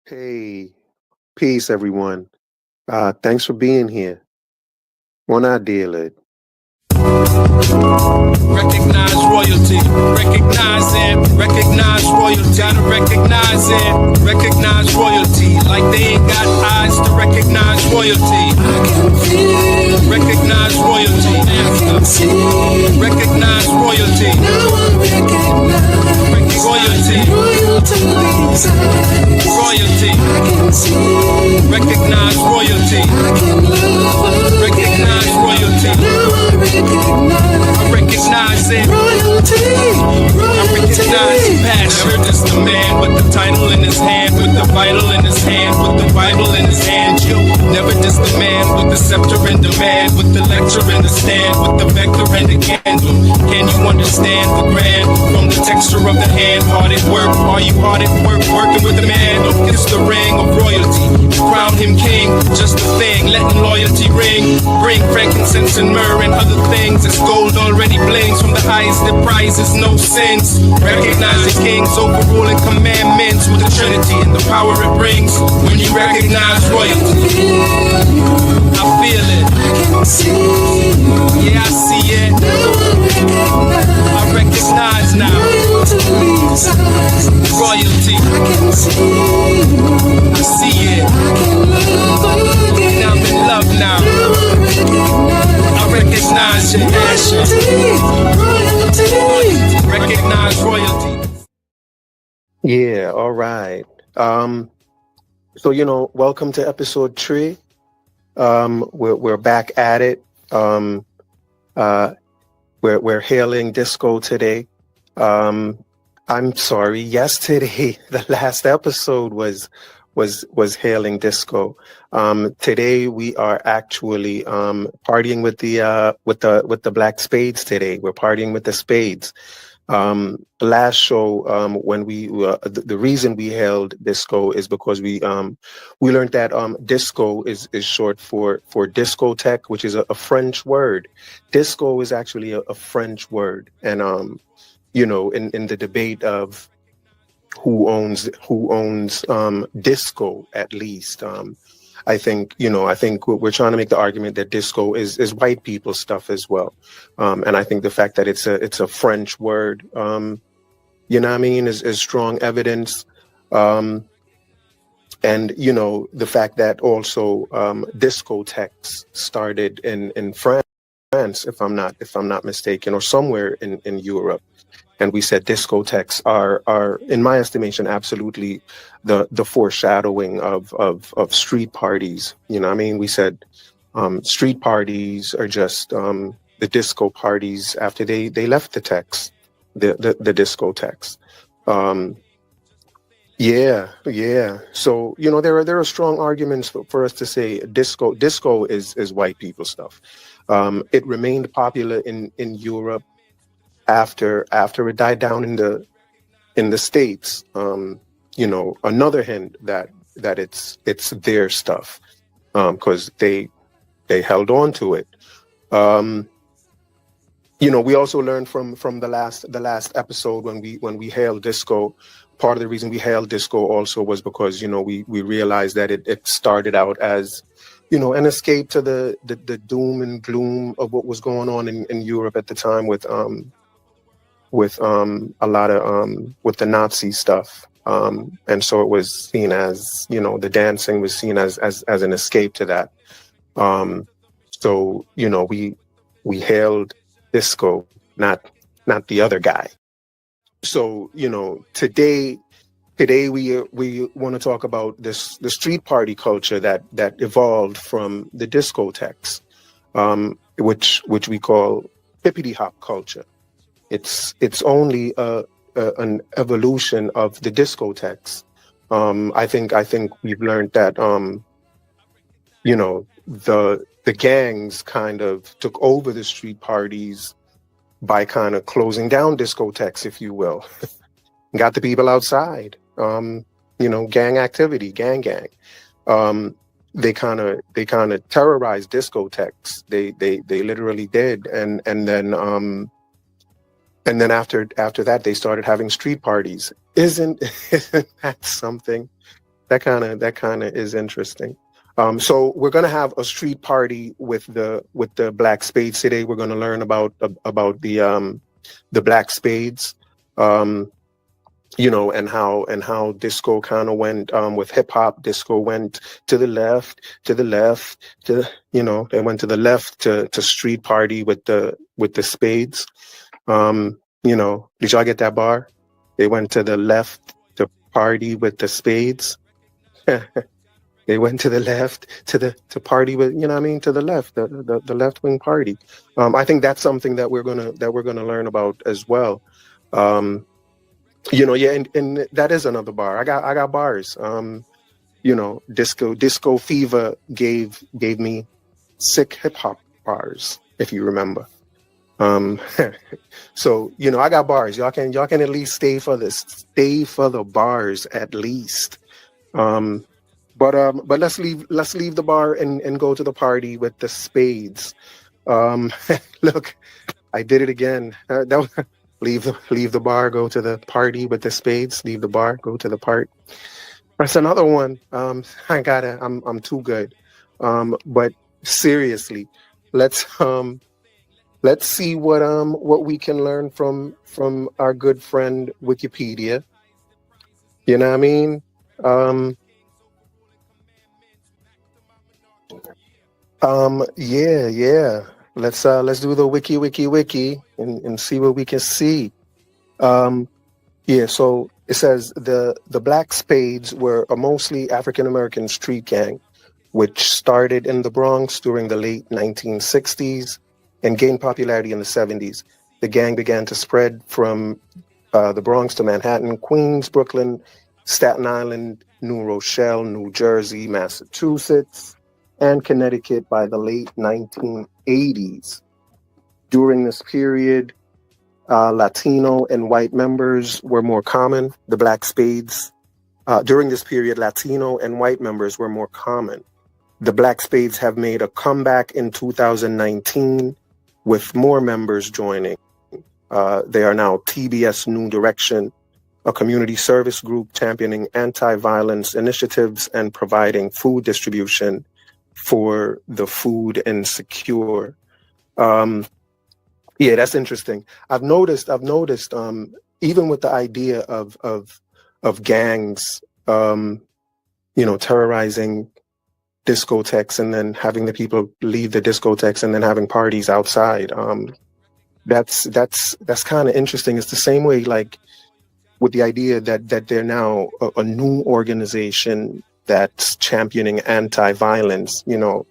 Hey, peace, everyone. Thanks for being here. One idea, lid. Recognize royalty, recognize it, recognize royalty, gotta recognize it, recognize royalty, like they ain't got eyes to recognize royalty. I can feel, recognize royalty, I can see, recognize royalty. Now I recognize royalty, royalty's eyes, royalty. I can see, recognize royalty, I can love, recognize royalty. Now I recognize it. Royalty, royalty. I recognize passion. Never just a man with the title in his hand, with the vital in his hand, with the Bible in his hand. You never just a man with the scepter in demand, with the lecture in the stand, with the vector and the candle. Can you understand the grand from the texture of the hand? Hard at work, are you hard at work? Working with the man, don't kiss the ring of royalty. Crown him king, just a thing, letting loyalty ring. Bring frankincense and myrrh and other things. It's gold already blings from the highest that prizes no sense. Recognize the kings overruling commandments with the Trinity and the power it brings. When you recognize royalty, I feel it. Yeah, I see it. I recognize now. Royalty. I see it. Now I'm in love now. I recognize your passion. Recognize royalty. Yeah, all right. Welcome to episode 3. We're back at it. We're hailing disco today. I'm sorry. Yesterday, the last episode was hailing disco. Today we are actually partying with the black spades. Today we're partying with the spades. Last show, when the reason we held disco is because we learned that disco is short for discotheque, which is a French word. Disco is actually a French word, and in the debate of who owns disco, at least, I think we're trying to make the argument that disco is white people stuff as well, and I think the fact that it's a French word, is strong evidence, and the fact that also discotheques started in France, if I'm not mistaken, or somewhere in Europe. And we said discotheques are, in my estimation, absolutely the foreshadowing of street parties. We said street parties are just the disco parties after they left the techs, the discotheques. Yeah. So there are strong arguments for us to say disco is white people stuff. It remained popular in Europe after it died down in the States. Another hint that it's their stuff, because they held on to it. We also learned from the last episode when we hailed disco. Part of the reason we hailed disco also was because we realized that it started out as an escape to the doom and gloom of what was going on in Europe at the time with a lot of with the Nazi stuff, and so it was seen as the dancing was seen as an escape to that. So we hailed disco, not the other guy. So today we want to talk about the street party culture that evolved from the discotheques, which we call hippity hop culture. It's only an evolution of the discotheques. I think we've learned that the gangs kind of took over the street parties by kind of closing down discotheques, if you will. Got the people outside. Gang activity, gang. They kind of terrorized discotheques. They literally did, and then after that they started having street parties. Isn't that something? that kind of is interesting. So we're gonna have a street party with the Black Spades today. We're gonna learn about the Black Spades, you know, and how disco kind of went with hip hop. Disco went to the left, you know, they went to the left to street party with the Spades. You know, did y'all get that bar? They went to the left to party with the Spades. They went to the left to party with, you know what I mean, to the left, the left wing party. I think that's something that we're gonna learn about as well. You know, yeah, and that is another bar. I got bars. You know, disco fever gave me sick hip hop bars, if you remember. So, you know, I got bars. Y'all can at least stay for the bars at least. But let's leave the bar and go to the party with the Spades. Look, I did it again. Leave the bar, go to the party with the Spades. Leave the bar, go to the party. That's another one. I'm too good. But seriously, let's see what we can learn from our good friend Wikipedia. You know what I mean? Yeah. Let's do the wiki and see what we can see. Yeah, so it says the Black Spades were a mostly African American street gang, which started in the Bronx during the late 1960s and gained popularity in the 70s. The gang began to spread from the Bronx to Manhattan, Queens, Brooklyn, Staten Island, New Rochelle, New Jersey, Massachusetts, and Connecticut by the late 1980s. During this period, Latino and white members were more common. The Black Spades, during this period, Latino and white members were more common. The Black Spades have made a comeback in 2019 with more members joining. They are now TBS New Direction, a community service group championing anti-violence initiatives and providing food distribution for the food insecure. Yeah, that's interesting. I've noticed, even with the idea of gangs, you know, terrorizing discotheques and then having the people leave the discotheques and then having parties outside. That's kind of interesting. It's the same way, like, with the idea that they're now a new organization that's championing anti-violence. You know,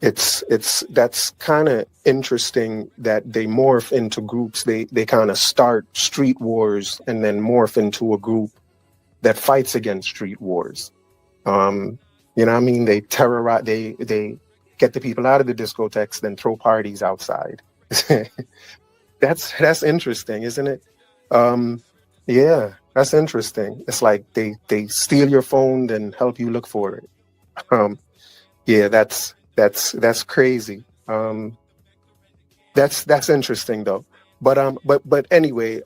that's kind of interesting that they morph into groups. They kind of start street wars and then morph into a group that fights against street wars. You know what I mean? They terrorize, they get the people out of the discotheques, then throw parties outside. That's interesting, isn't it? Yeah, that's interesting. It's like they steal your phone, then help you look for it. Yeah, that's crazy. That's interesting though. But anyway,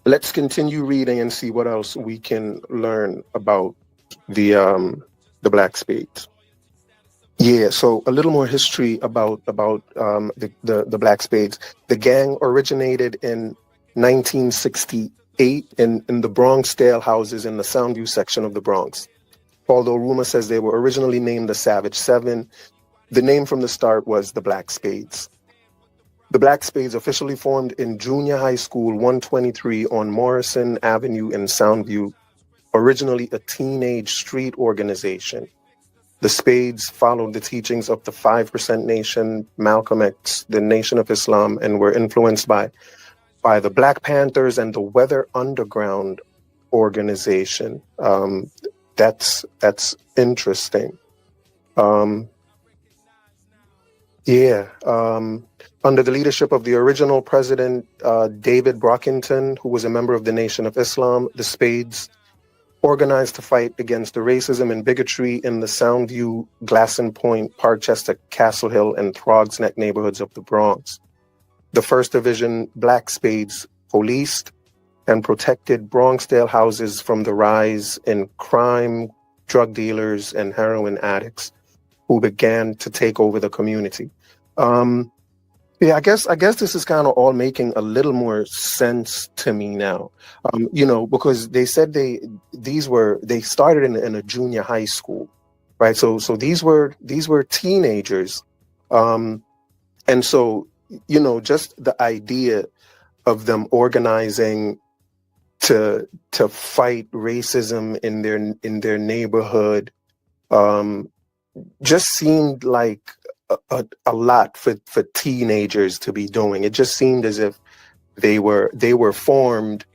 let's continue reading and see what else we can learn about the Black Spades. Yeah, so a little more history about the Black Spades. The gang originated in 1968 in the Bronx Dale houses in the Soundview section of the Bronx. Although rumor says they were originally named the Savage Seven, the name from the start was the Black Spades. The Black Spades officially formed in Junior High School 123 on Morrison Avenue in Soundview, originally a teenage street organization. The Spades followed the teachings of the 5% Nation, Malcolm X, the Nation of Islam, and were influenced by the Black Panthers and the Weather Underground organization. That's interesting. Under the leadership of the original president, David Brockington, who was a member of the Nation of Islam, the Spades organized to fight against the racism and bigotry in the Soundview, Glasson Point, Parkchester, Castle Hill, and Throgs Neck neighborhoods of the Bronx. The 1st Division Black Spades policed and protected Bronx jailhouses from the rise in crime, drug dealers, and heroin addicts who began to take over the community. Yeah, I guess this is kind of all making a little more sense to me now. Because they said they started in a junior high school, right? So these were teenagers, and so just the idea of them organizing to fight racism in their neighborhood just seemed like a lot for teenagers to be doing. It just seemed as if they were formed.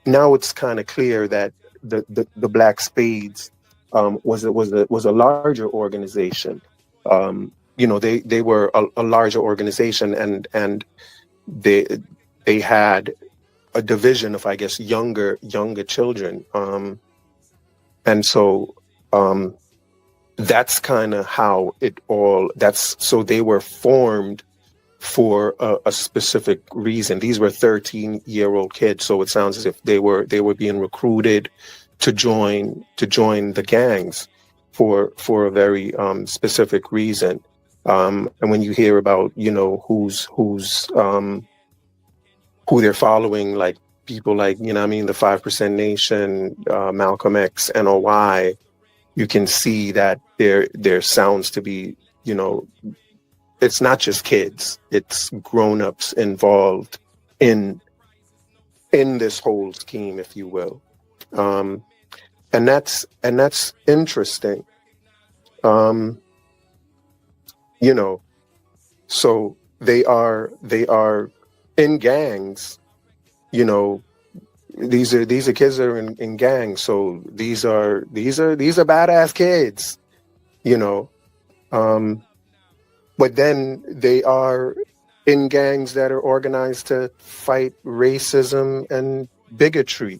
Now it's kind of clear that the Black Spades was a larger organization. They were a larger organization, and they had a division of, I guess, younger children, and so that's kind of how it all. So they were formed for a specific reason. These were 13-year-old kids, so it sounds as if they were being recruited to join the gangs for a very specific reason. And when you hear about who they're following, like people like the 5% Nation, Malcolm X, NOI, you can see that there sounds to be, it's not just kids, it's grown-ups involved in this whole scheme, if you will. And that's interesting. So they are in gangs, these are kids that are in gangs. So these are badass kids, but then they are in gangs that are organized to fight racism and bigotry.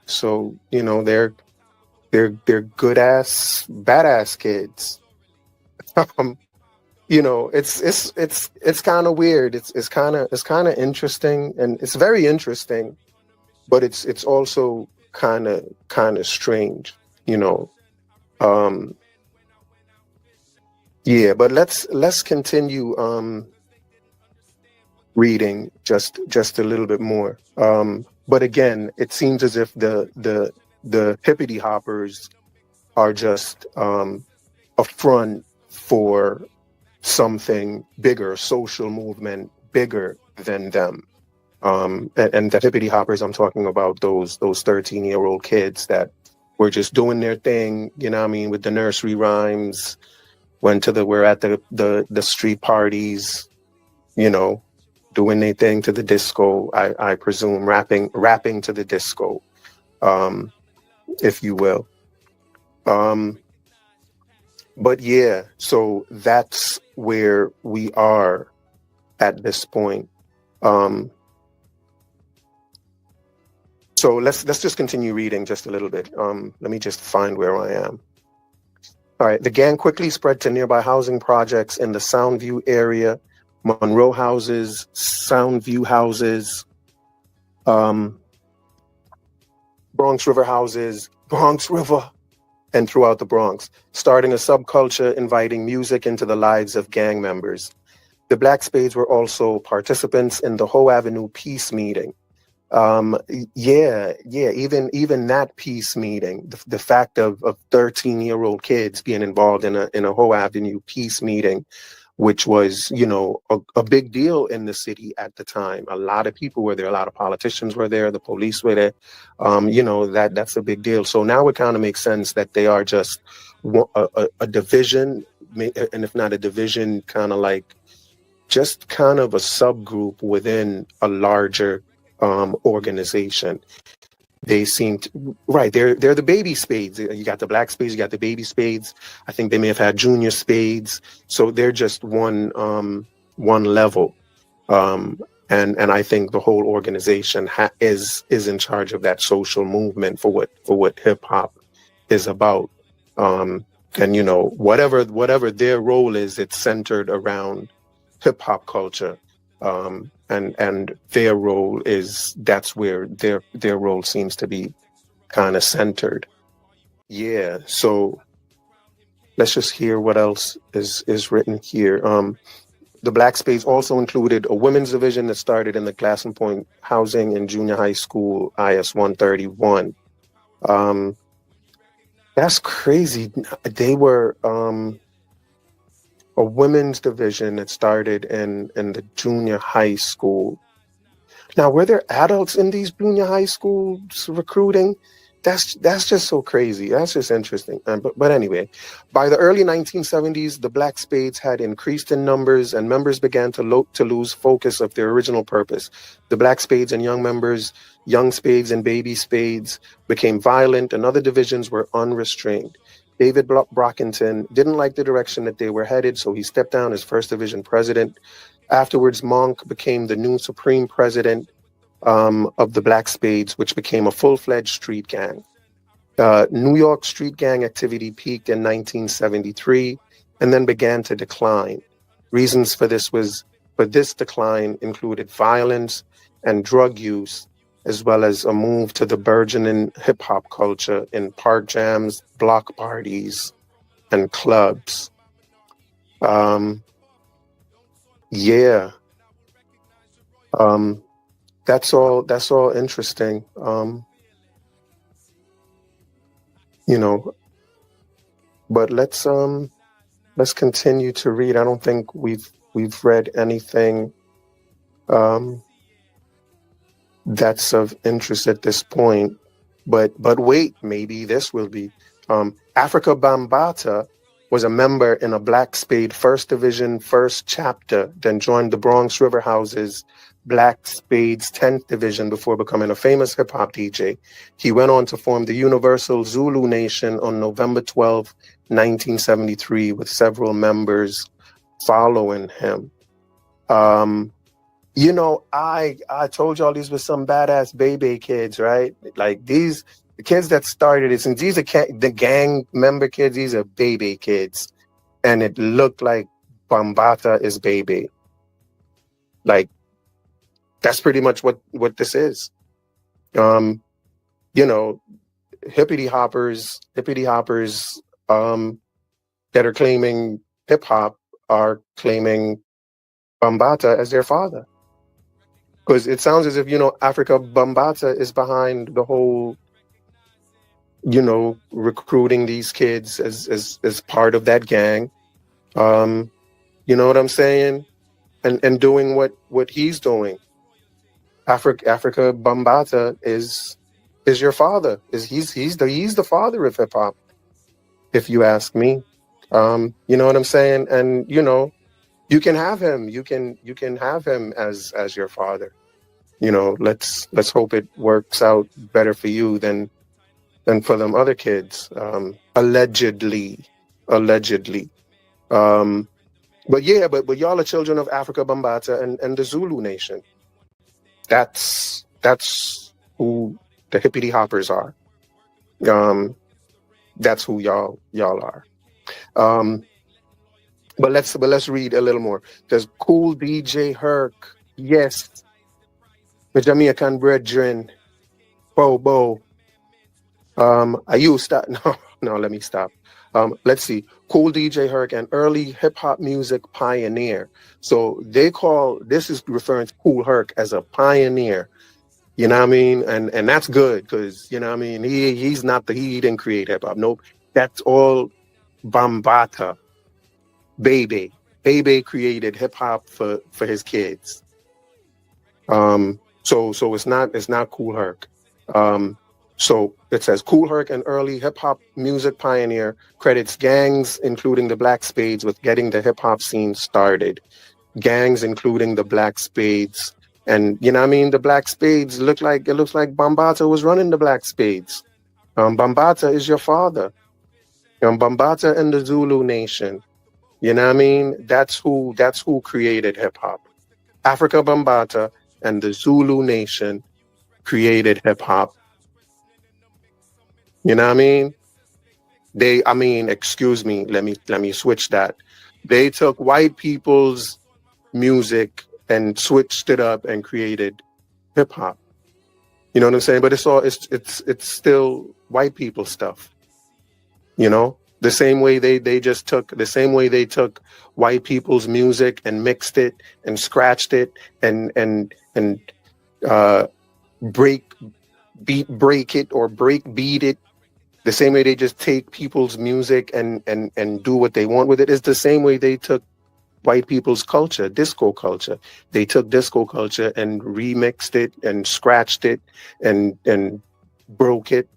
So, they're good ass, badass kids. It's kind of weird. It's kind of interesting, and it's very interesting, but it's also kind of strange, Yeah, but let's continue reading just a little bit more. But again, it seems as if the hippity hoppers are just a front for something bigger, social movement bigger than them. And the hippity hoppers, I'm talking about those 13-year-old kids that were just doing their thing, with the nursery rhymes, we're at the street parties, doing their thing to the disco, I presume, rapping to the disco, if you will. But yeah, so that's where we are at this point. So let's just continue reading just a little bit. Let me just find where I am. All right. The gang quickly spread to nearby housing projects in the Soundview area, Monroe houses, Soundview houses, Bronx River houses, Bronx River, and throughout the Bronx, starting a subculture inviting music into the lives of gang members. The Black Spades were also participants in the Hoe Avenue peace meeting. Even that peace meeting, the fact of 13-year-old kids being involved in a Hoe Avenue peace meeting, which was, a big deal in the city at the time. A lot of people were there, a lot of politicians were there, the police were there. That's a big deal. So now it kind of makes sense that they are just a division, and if not a division, kind of like just kind of a subgroup within a larger organization. They seem to, right. They're the baby spades. You got the Black Spades, you got the baby spades. I think they may have had junior spades. So they're just one level. And I think the whole organization is in charge of that social movement for what hip hop is about. And whatever their role is, it's centered around hip hop culture. and their role that's where their role seems to be kind of centered. Yeah, so let's just hear what else is written here. The Black Spades also included a women's division that started in the Glassing Point Housing and Junior High School IS 131. That's crazy. They were a women's division that started in the junior high school. Now, were there adults in these junior high schools recruiting? That's just so crazy. That's just interesting. But anyway, by the early 1970s, the Black Spades had increased in numbers, and members began to lose focus of their original purpose. The Black Spades and young members, young spades and baby spades, became violent, and other divisions were unrestrained. David Brockington didn't like the direction that they were headed, so he stepped down as First Division president. Afterwards, Monk became the new supreme president of the Black Spades, which became a full-fledged street gang. New York street gang activity peaked in 1973 and then began to decline. Reasons for this decline included violence and drug use, as well as a move to the burgeoning hip-hop culture in park jams, block parties, and clubs. That's all interesting. But let's continue to read. I don't think we've read anything that's of interest at this point. But wait, maybe this will be. Afrika Bambaataa was a member in a Black Spade First Division First Chapter, then joined the Bronx River Houses Black Spades 10th Division before becoming a famous hip-hop DJ. He went on to form the Universal Zulu Nation on November 12, 1973, with several members following him. I told y'all these were some badass baby kids, right? Like the kids that started it, since these are the gang member kids, these are baby kids. And it looked like Bambaataa is baby. Like, that's pretty much what this is. Hippity hoppers that are claiming hip hop are claiming Bambaataa as their father. Because it sounds as if, Afrika Bambaataa is behind the whole, recruiting these kids as part of that gang. You know what I'm saying? And doing what he's doing. Afrika Bambaataa is your father. He's the father of hip hop, if you ask me. You know what I'm saying? And you can have him. You can have him as your father. Let's hope it works out better for you than for them other kids. Allegedly. But y'all are children of Afrika Bambaataa and the Zulu Nation. That's who the hippity hoppers are. That's who y'all are. But let's read a little more. There's Cool DJ Herc. Yes. The Jamaican brethren. Bo. Are you stop? No, let me stop. Let's see. Cool DJ Herc, an early hip hop music pioneer. So this is referring to Kool Herc as a pioneer. You know what I mean? And that's good because, you know what I mean? He didn't create hip hop. Nope. That's all Bambaataa. Baby created hip hop for his kids. So it's not Kool Herc. So it says Kool Herc, an early hip hop music pioneer, credits gangs, including the Black Spades, with getting the hip hop scene started. Gangs, including the Black Spades. And you know what I mean? The Black Spades looks like Bambaataa was running the Black Spades. Bambaataa is your father. Bambaataa and the Zulu Nation. You know what I mean? That's who created hip hop. Afrika Bambaataa and the Zulu Nation created hip hop. You know what I mean? Excuse me, let me switch that. They took white people's music and switched it up and created hip hop. You know what I'm saying? But it's still white people stuff. You know, the same way they took white people's music and mixed it and scratched it and break it or break beat it. The same way they just take people's music and do what they want with it is the same way they took white people's culture, disco culture. They took disco culture and remixed it and scratched it and broke it.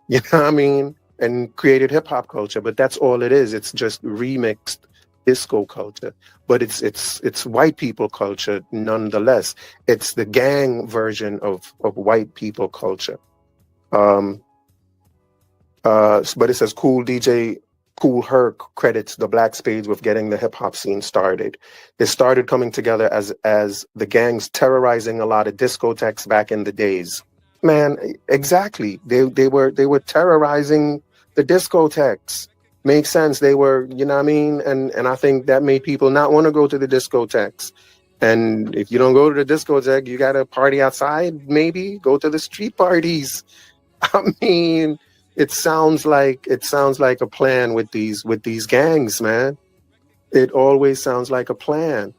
You know what I mean? And created hip hop culture. But that's all it is. It's just remixed disco culture. But it's white people culture nonetheless. It's the gang version of white people culture. But it says DJ Kool Herc credits the Black Spades with getting the hip hop scene started. It started coming together as the gangs terrorizing a lot of discotheques back in the days. Man, exactly. They were terrorizing the discotheques. Makes sense. They were, you know what I mean? And I think that made people not want to go to the discotheques. And if you don't go to the discotheque, you got to party outside, maybe go to the street parties. I mean, it sounds like a plan with these gangs, man. It always sounds like a plan.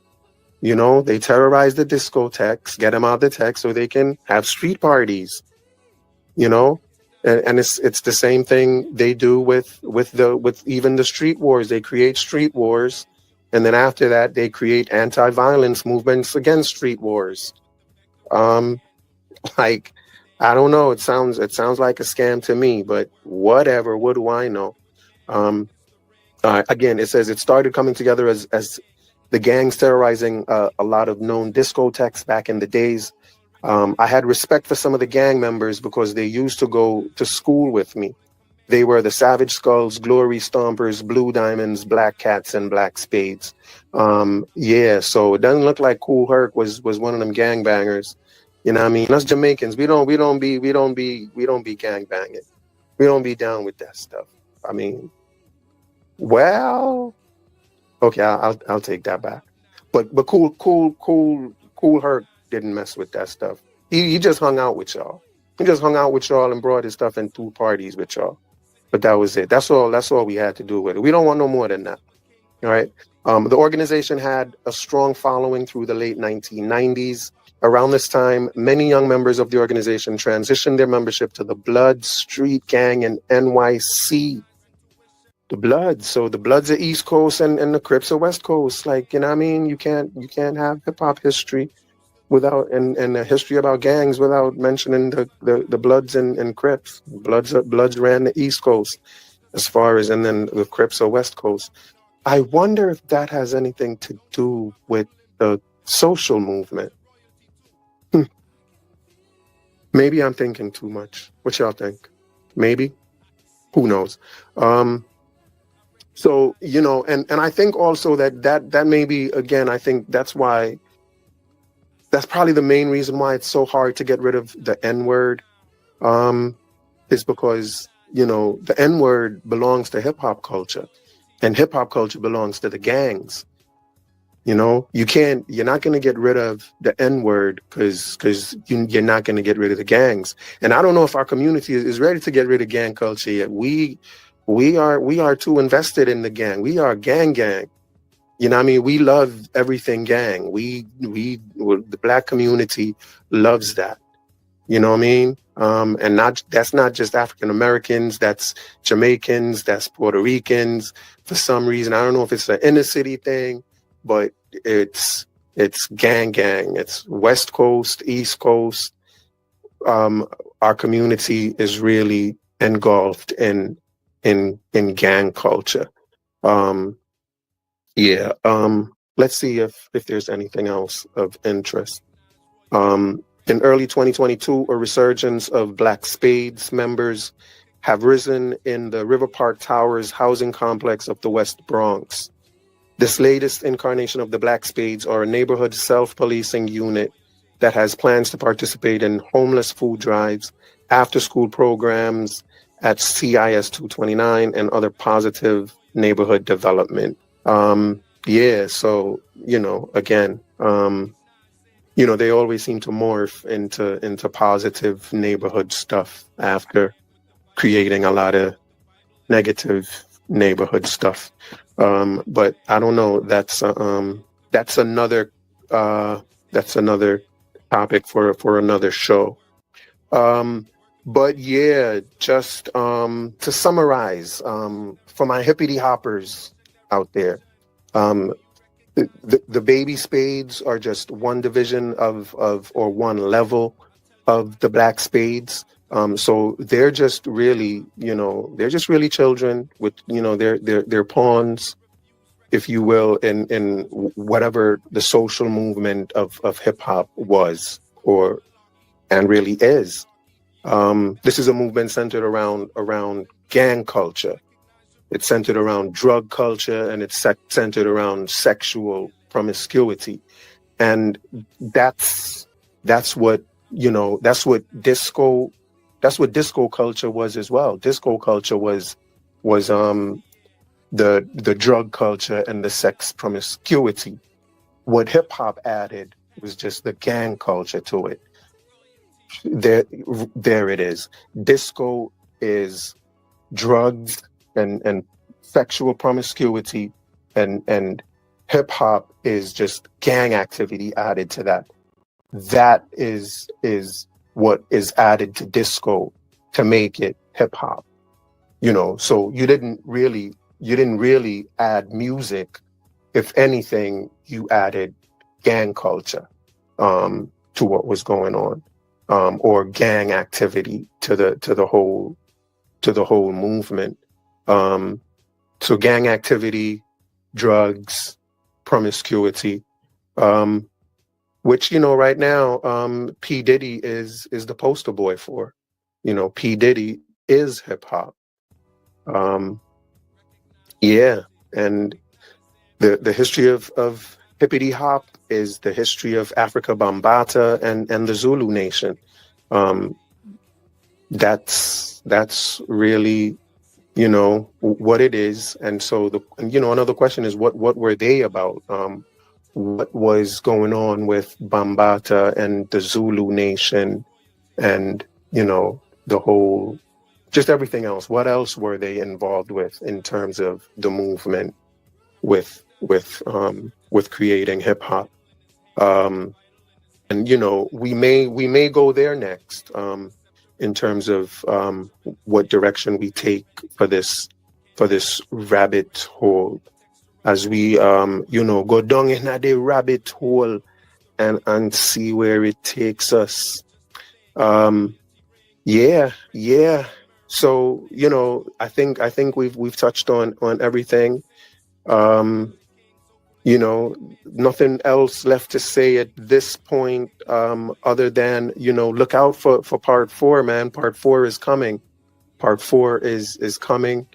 You know, they terrorize the discotheques, get them out the tech so they can have street parties. You know, and it's the same thing they do with even the street wars. They create street wars, and then after that they create anti-violence movements against street wars. Like, I don't know. It sounds like a scam to me, but whatever. What do I know? Again, it says it started coming together as the gangs terrorizing a lot of known discotheques back in the days. I had respect for some of the gang members because they used to go to school with me. They were the Savage Skulls, Glory Stompers, Blue Diamonds, Black Cats, and Black Spades. Yeah, so it doesn't look like Kool Herc was one of them gangbangers. You know what I mean? Us Jamaicans, we don't be gangbanging. We don't be down with that stuff. I mean, well, okay, I'll take that back. But Kool Herc didn't mess with that stuff. He just hung out with y'all. He just hung out with y'all and brought his stuff and threw parties with y'all. But that was it. That's all we had to do with it. We don't want no more than that. All right. The organization had a strong following through the late 1990s. Around this time, many young members of the organization transitioned their membership to the Blood Street Gang in NYC. The Bloods. So the Bloods are East Coast and the Crips are West Coast. Like, you know what I mean? You can't have hip hop history without and a history about gangs without mentioning the Bloods and Crips. Bloods ran the East Coast as far as, and then the Crips are West Coast. I wonder if that has anything to do with the social movement. Maybe I'm thinking too much. What y'all think? Maybe? Who knows? So, you know, and I think also that maybe, again, I think that's probably the main reason why it's so hard to get rid of the N-word, is because, you know, the N-word belongs to hip hop culture and hip hop culture belongs to the gangs. You know, you're not going to get rid of the N-word because you're not going to get rid of the gangs. And I don't know if our community is ready to get rid of gang culture yet. We are too invested in the gang. We are gang. You know what I mean? We love everything gang. The Black community loves that. You know what I mean? And that's not just African Americans, that's Jamaicans, that's Puerto Ricans. For some reason, I don't know if it's an inner city thing, but it's gang. It's West Coast, East Coast. Our community is really engulfed in gang culture. Let's see if there's anything else of interest. In early 2022, a resurgence of Black Spades members have risen in the River Park Towers housing complex of the West Bronx. This latest incarnation of the Black Spades are a neighborhood self-policing unit that has plans to participate in homeless food drives, after-school programs at CIS 229, and other positive neighborhood development. So, you know, again, You know, they always seem to morph into positive neighborhood stuff after creating a lot of negative neighborhood stuff. But I don't know. That's another topic for another show. But yeah, just to summarize, for my hippity hoppers out there, the baby spades are just one division of or one level of the black spades. So they're just really, they're just really children with, they're pawns, if you will, in whatever the social movement of hip hop was and really is. This is a movement centered around gang culture. It's centered around drug culture, and it's centered around sexual promiscuity. And that's what disco culture was as well. Disco culture was the drug culture and the sex promiscuity. What hip hop added was just the gang culture to it. There it is. Disco is drugs and sexual promiscuity, and hip hop is just gang activity added to that. That is what is added to disco to make it hip hop. So you didn't really add music. If anything, you added gang culture to what was going on, or gang activity to the whole movement. So gang activity, drugs, promiscuity, which, right now, P. Diddy is the poster boy for. P. Diddy is hip hop. Yeah. And the history of hippity hop is the history of Afrika Bambaataa and the Zulu nation. That's really, what it is. And so another question is what were they about? What was going on with Bambaataa and the Zulu nation, and the whole, just everything else? What else were they involved with in terms of the movement with creating hip hop? And we may go there next, in terms of what direction we take for this rabbit hole, as we go down in the rabbit hole and see where it takes us. Yeah. So I think we've touched on everything. Nothing else left to say at this point, other than, look out for part 4, man. Part 4 is coming. Part 4 is coming.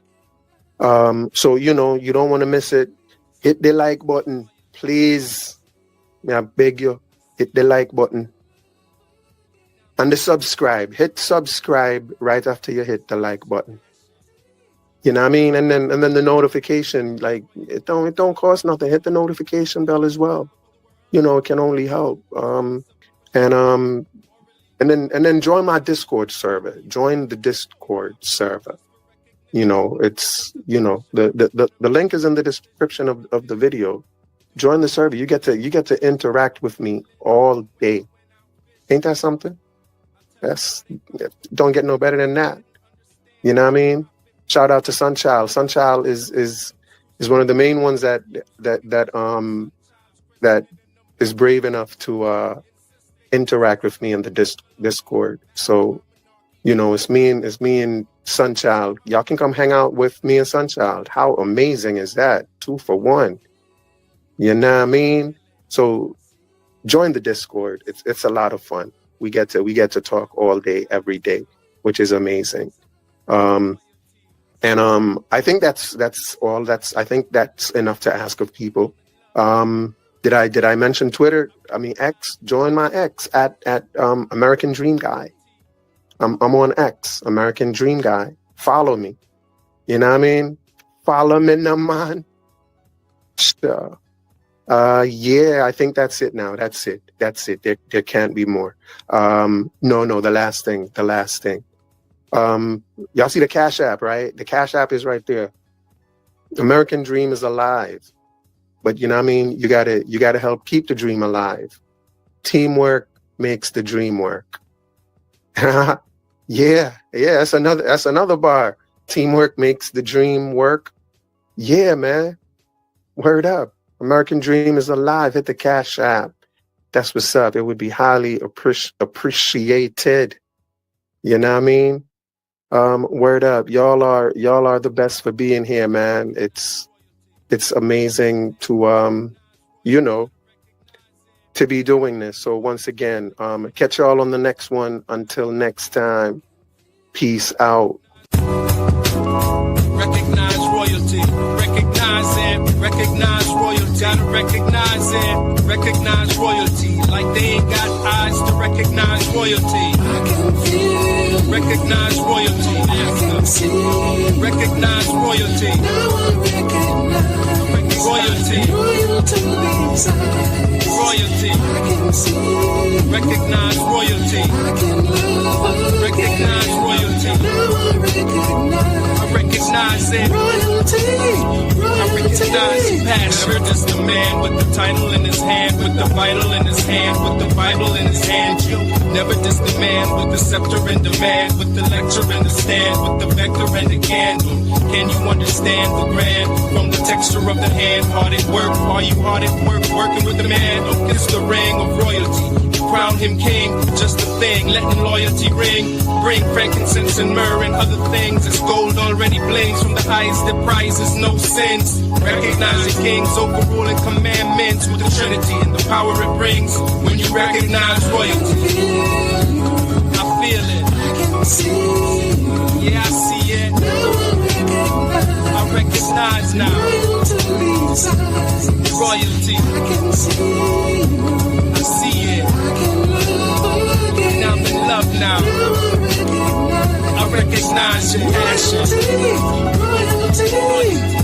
So, you don't want to miss it. Hit the like button, please. May I beg you, hit the like button. And the subscribe. Hit subscribe right after you hit the like button. You know what I mean? And then the notification, like, it don't cost nothing. Hit the notification bell as well. It can only help. And then join my Discord server. Join the Discord server. It's the link is in the description of the video. Join the server. You get to interact with me all day. Ain't that something? Don't get no better than that. You know what I mean? Shout out to Sunchild. Sunchild is one of the main ones that is brave enough to interact with me in the Discord. So, it's me and Sunchild. Y'all can come hang out with me and Sunchild. How amazing is that? 2 for 1. You know what I mean? So join the Discord. It's a lot of fun. We get to talk all day, every day, which is amazing. And I think that's all. I think that's enough to ask of people. Did I mention Twitter? I mean X. Join my X at American Dream Guy. I'm on X, American Dream Guy. Follow me. You know what I mean? Follow me, no man. Sure. Yeah, I think that's it now. That's it. There can't be more. No, the last thing. Y'all see the Cash App, right? The Cash App is right there. American dream is alive. But you know what I mean? You gotta help keep the dream alive. Teamwork makes the dream work. Yeah, that's another bar. Teamwork makes the dream work. Yeah, man. Word up. American dream is alive. Hit the Cash App. That's what's up. It would be highly appreciated. You know what I mean? Word up. Y'all are the best for being here, man. It's amazing to to be doing this. So once again, catch y'all on the next one. Until next time, peace out. Recognize royalty, recognize it, recognize royalty, gotta recognize it, recognize royalty, like they ain't got eyes to recognize royalty. I can feel, recognize royalty, I can see, recognize royalty, now I recognize royalty, royalty inside, royalty, I can see, recognize royalty, I can love, recognize royalty, now I recognize it. I recognize passion. Never just the man with the title in his hand, with the vital in his hand, with the Bible in his hand. You never just the man with the scepter in demand, with the lecture in the stand, with the vector and the candle. Can you understand the grand from the texture of the hand? Hard at work, are you hard at work, working with the man? Oh, it's the ring of royalty. Crown him king, just a thing, letting loyalty ring. Bring frankincense and myrrh and other things. It's gold already blings from the highest that prizes no sins. Recognize the king's overruling commandments with the Trinity and the power it brings. When you recognize royalty, I feel it. Yeah, I see it. I recognize now. Royalty. I see it. Now I'm in love now. I recognize your passion.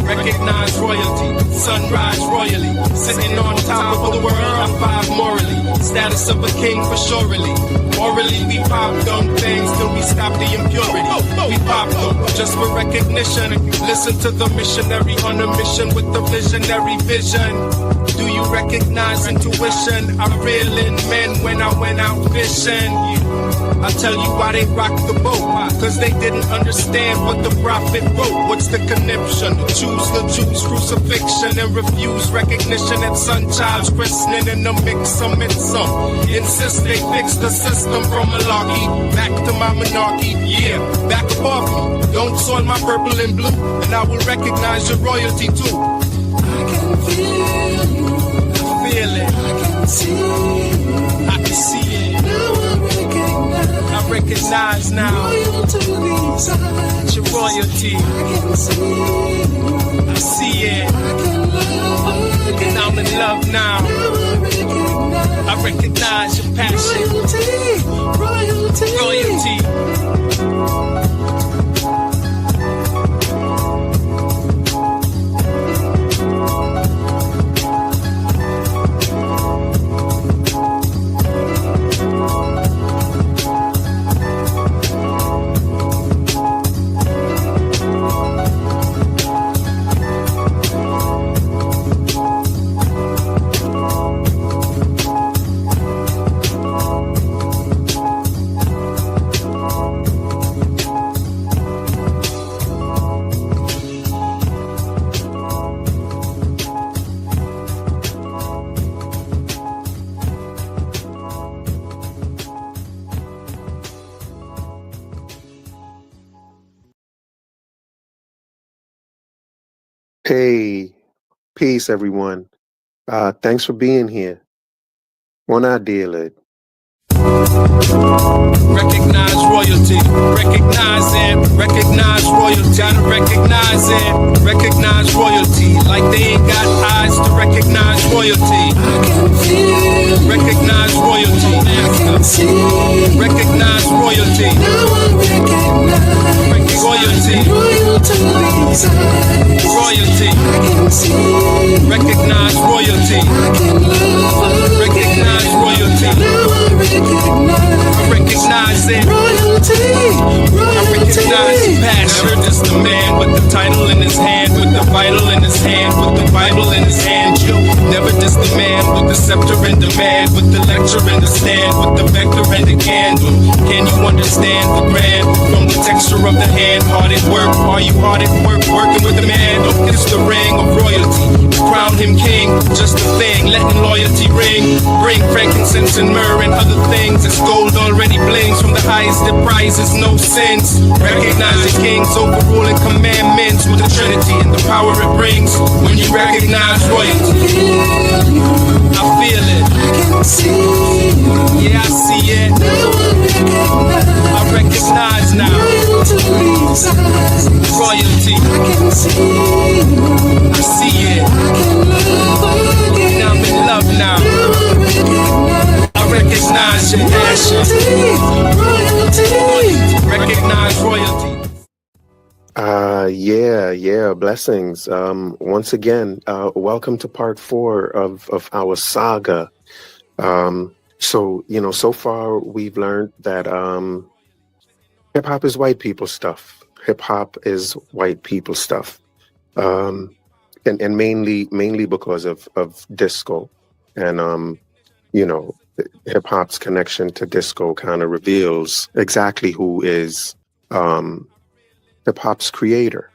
Recognize royalty. Sunrise royally. Sitting on top of the world. I vibe morally. Status of a king for surely. Morally, we pop on things till we stop the impurity. We pop them just for recognition. Listen to the missionary on a mission with the visionary vision. Do you recognize intuition? I'm reeling men when I went out fishing. I'll tell you why they rocked the boat. Cause they didn't understand what the prophet wrote. What's the conniption? Choose the Jews' crucifixion and refuse recognition at son child's christening in the mix of some. Insist they fix the system from malarkey back to my monarchy. Yeah, back above me. Don't soil my purple and blue, and I will recognize your royalty too. I can feel you. I feel it. I can see you. I can see it. I recognize now. It's your royalty. I see it. And I'm in love now. I recognize your passion. Royalty. Hey, peace, everyone. Thanks for being here. One idea, lid. Recognize royalty, recognize it, recognize royalty, gotta recognize it, recognize royalty, like they ain't got eyes to recognize royalty. I can feel, recognize royalty, I can see, recognize royalty, now I recognize royalty, royalty, I can see. Recognize royalty. Recognize royalty. I recognize it. I recognize passion. Never just the man with the title in his hand, with the vital in his hand, with the Bible in his hand. You never just the man with the scepter and demand, with the lecture and the stand, with the vector and the candle. Can you understand the brand from the texture of the hand? Hard at work, are you hard at work? Working with the man, don't kiss the ring of royalty. Crown him king, just a thing, letting loyalty ring. Bring frankincense and myrrh and other things. It's gold already blings from the highest of prizes, no sense. Recognize the kings overruling commandments with the Trinity and the power it brings. When you recognize royalty, I feel it. Yeah, I see it. I recognize now royalty. I see it. Now I'm in love now. I recognize your passion. Recognize royalty. Yeah, blessings. Once again, welcome to part 4 of our saga. So, so far we've learned that hip hop is white people stuff. Hip hop is white people stuff. And mainly because of disco. And hip hop's connection to disco kind of reveals exactly who is hip hop's creator.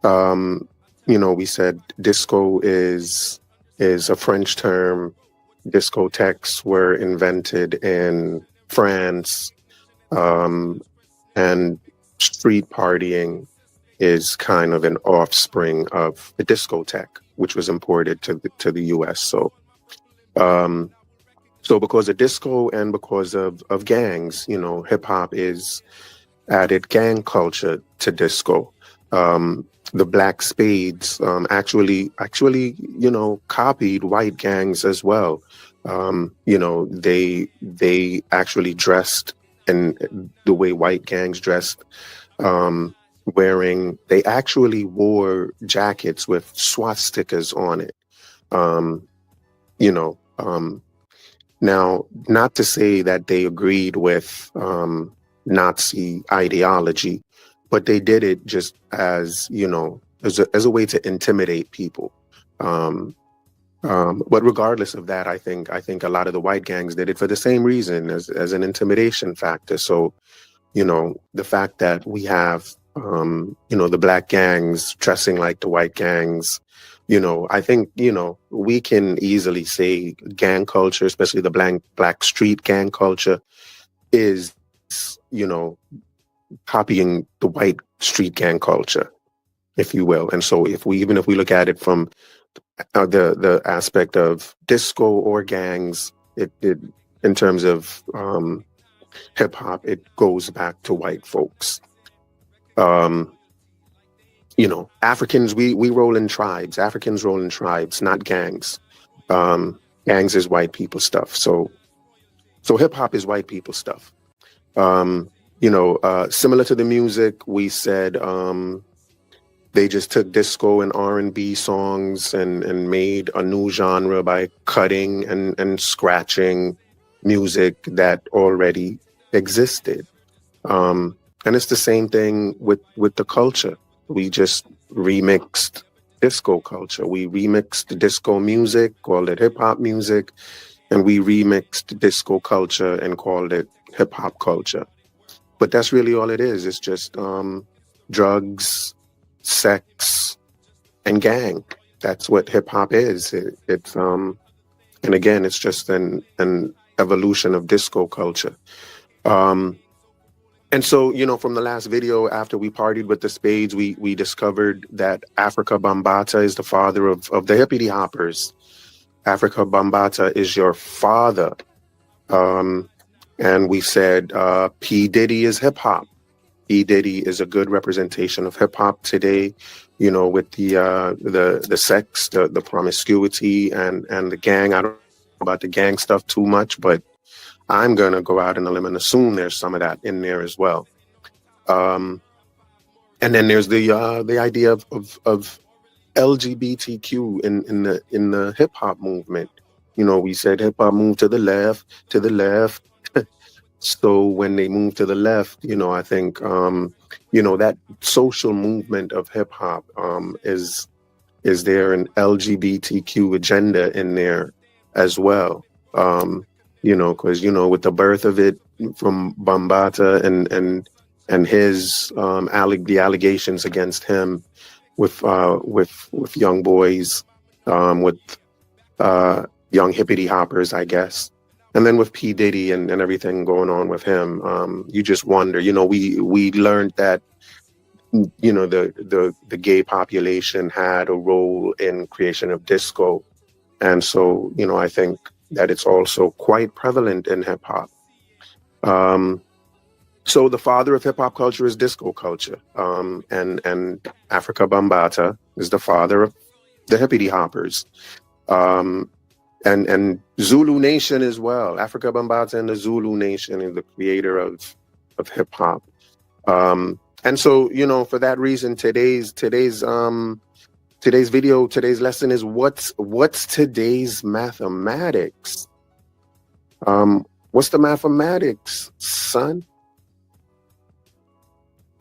We said disco is a French term. Discotheques were invented in France, and street partying is kind of an offspring of the discotheque, which was imported to the U.S. So because of disco and because of gangs, hip hop is added gang culture to disco. The Black Spades actually copied white gangs as well. They actually dressed in the way white gangs dressed, they actually wore jackets with swastikas on it. Now, not to say that they agreed with Nazi ideology, but they did it just as a way to intimidate people. But regardless of that, I think a lot of the white gangs did it for the same reason, as an intimidation factor. So, the fact that we have the black gangs dressing like the white gangs, I think we can easily say gang culture, especially the black street gang culture, is copying the white street gang culture, if you will. And so if we look at it from the aspect of disco or gangs, it in terms of hip hop, it goes back to white folks. Africans, we roll in tribes. Africans roll in tribes, not gangs. Gangs is white people stuff. So hip hop is white people stuff. Similar to the music, we said they just took disco and R&B songs and made a new genre by cutting and scratching music that already existed. And it's the same thing with the culture. We just remixed disco culture. We remixed disco music, called it hip hop music, and we remixed disco culture and called it hip hop culture. But that's really all it is. It's just drugs, sex, and gang. That's what hip hop is. It's and again, it's just an evolution of disco culture. And so, from the last video, after we partied with the Spades, we discovered that Afrika Bambaataa is the father of the hippity hoppers. Afrika Bambaataa is your father. And we said P. Diddy is hip hop. P. Diddy is a good representation of hip hop today, with the sex, the promiscuity, and the gang. I don't know about the gang stuff too much, but I'm going to go out on a limb and assume there's some of that in there as well. And then there's the idea of LGBTQ in the hip hop movement. You know, we said hip hop moved to the left, to the left. So when they move to the left, you know, I think that social movement of hip hop is there an LGBTQ agenda in there as well? Because with the birth of it from Bambaataa and his the allegations against him with young boys, with young hippity hoppers, I guess. And then with P. Diddy and everything going on with him, you just wonder, we learned that, the gay population had a role in creation of disco. And so, I think that it's also quite prevalent in hip hop. So the father of hip hop culture is disco culture. And Afrika Bambaataa is the father of the hippity hoppers. And Zulu Nation as well. Afrika Bambaataa and the Zulu Nation is the creator of hip hop. And so, for that reason, today's lesson is what's today's mathematics? What's the mathematics, son?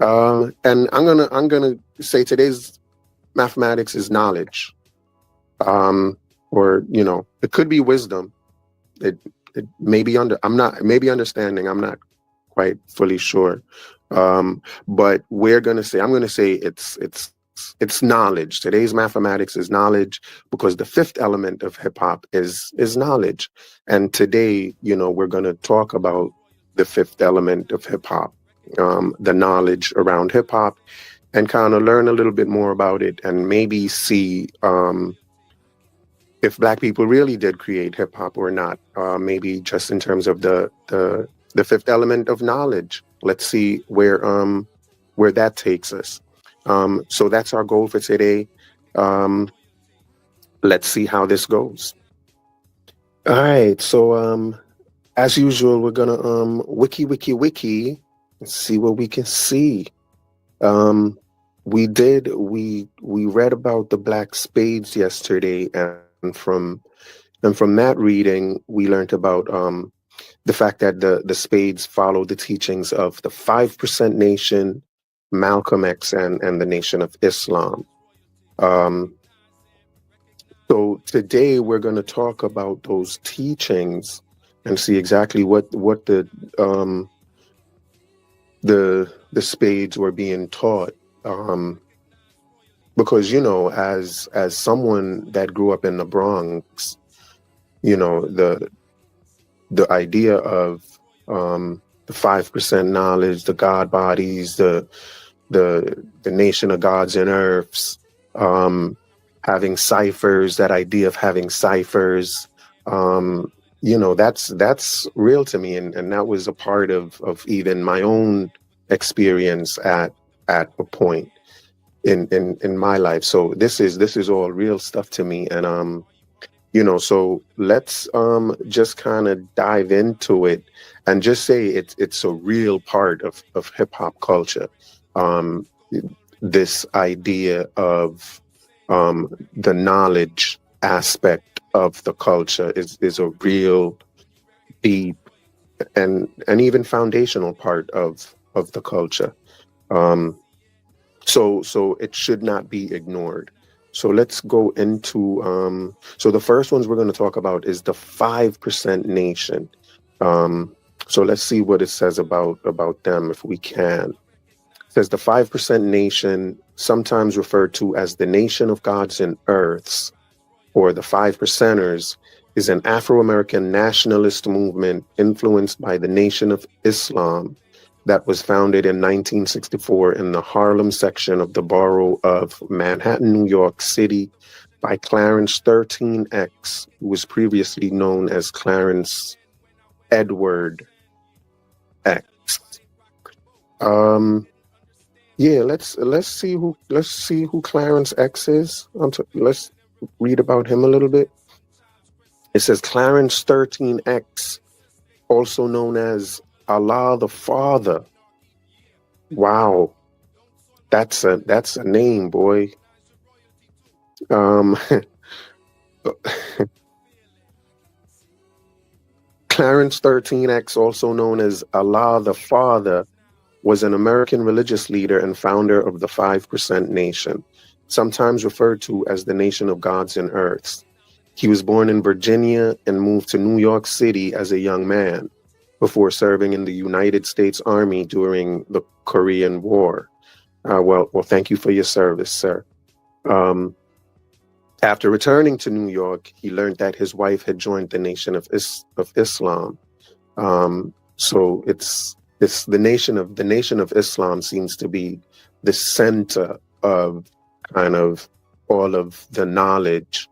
And I'm gonna say today's mathematics is knowledge. Or it could be wisdom. It may be understanding. I'm not quite fully sure. But I'm gonna say it's knowledge. Today's mathematics is knowledge, because the fifth element of hip hop is knowledge. And today, we're gonna talk about the fifth element of hip hop, the knowledge around hip hop, and kind of learn a little bit more about it, and maybe see if Black people really did create hip hop or not. Maybe just in terms of the fifth element of knowledge. Let's see where that takes us. So that's our goal for today. Let's see how this goes. All right. So as usual, we're gonna wiki and see what we can see. We read about the black spades yesterday, and from that reading, we learned about the fact that the spades follow the teachings of the 5% Nation, Malcolm X, and the Nation of Islam. So today we're going to talk about those teachings and see exactly what the spades were being taught. Because as someone that grew up in the Bronx, the idea of the 5% knowledge, the God bodies, the nation of gods and earths, having ciphers, that idea of having ciphers, that's real to me, and that was a part of even my own experience at a point in my life. So this is all real stuff to me, and so let's just kind of dive into it and just say it's a real part of hip hop culture. This idea of the knowledge aspect of the culture is a real deep and even foundational part of the culture. So it should not be ignored. So let's go into, so the first ones we're going to talk about is the 5% Nation. So let's see what it says about them, if we can. It says the 5% Nation, sometimes referred to as the Nation of Gods and Earths, or the 5%ers, is an Afro-American nationalist movement influenced by the Nation of Islam that was founded in 1964 in the Harlem section of the borough of Manhattan, New York City, by Clarence 13X, who was previously known as Clarence Edward X. Let's see who Clarence X is. Let's read about him a little bit. It says Clarence 13X, also known as Allah the Father. Wow, that's a name, boy. Um, Clarence 13X, also known as Allah the Father, was an American religious leader and founder of the 5% Nation, sometimes referred to as the Nation of Gods and Earths. He was born in Virginia and moved to New York City as a young man before serving in the United States Army during the Korean War. Well, thank you for your service, sir. After returning to New York, he learned that his wife had joined the Nation of Islam. So it's the Nation of Islam seems to be the center of kind of all of the knowledge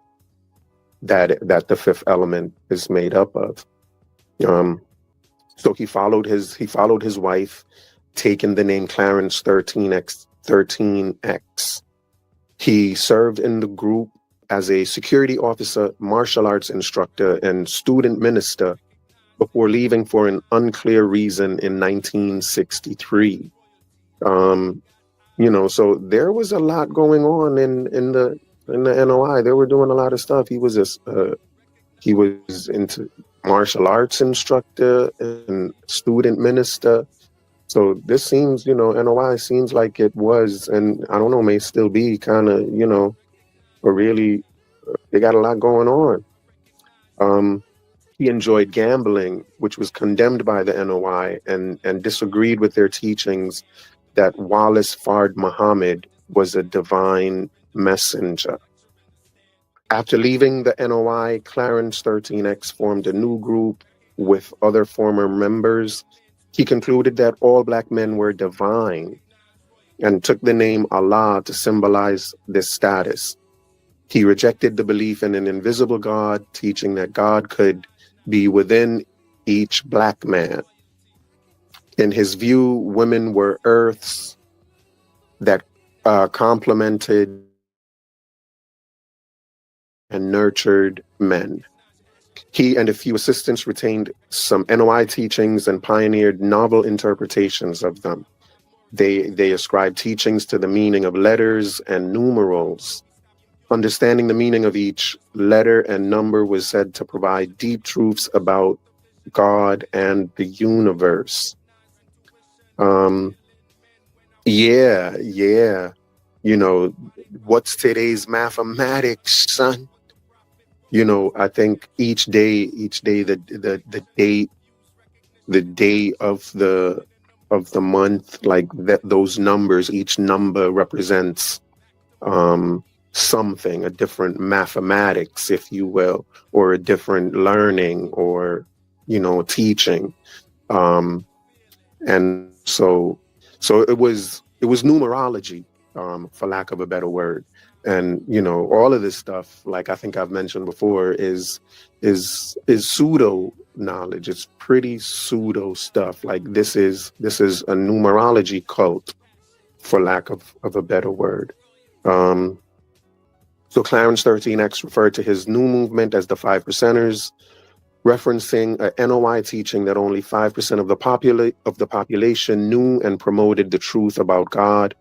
that the fifth element is made up of. So he followed his wife, taking the name Clarence 13X. He served in the group as a security officer, martial arts instructor, and student minister before leaving for an unclear reason in 1963. So there was a lot going on in the NOI. They were doing a lot of stuff. He was into martial arts instructor and student minister. So this seems, NOI seems like it was, and I don't know, may still be kind of, or really, they got a lot going on. He enjoyed gambling, which was condemned by the NOI, and disagreed with their teachings that Wallace Fard Muhammad was a divine messenger. After leaving the NOI, Clarence 13X formed a new group with other former members. He concluded that all Black men were divine and took the name Allah to symbolize this status. He rejected the belief in an invisible God, teaching that God could be within each Black man. In his view, women were earths that complemented and nurtured men. He and a few assistants retained some NOI teachings and pioneered novel interpretations of them. They ascribed teachings to the meaning of letters and numerals. Understanding the meaning of each letter and number was said to provide deep truths about God and the universe. What's today's mathematics, son? I think each day the day of the month, like that, those numbers, each number represents something, a different mathematics, if you will, or a different learning, or teaching. And so it was numerology, for lack of a better word. And all of this stuff, like I think I've mentioned before, is pseudo knowledge. It's pretty pseudo stuff. Like this is a numerology cult, for lack of a better word. So Clarence 13X referred to his new movement as the 5%ers, referencing a NOI teaching that only 5% of the population knew and promoted the truth about God.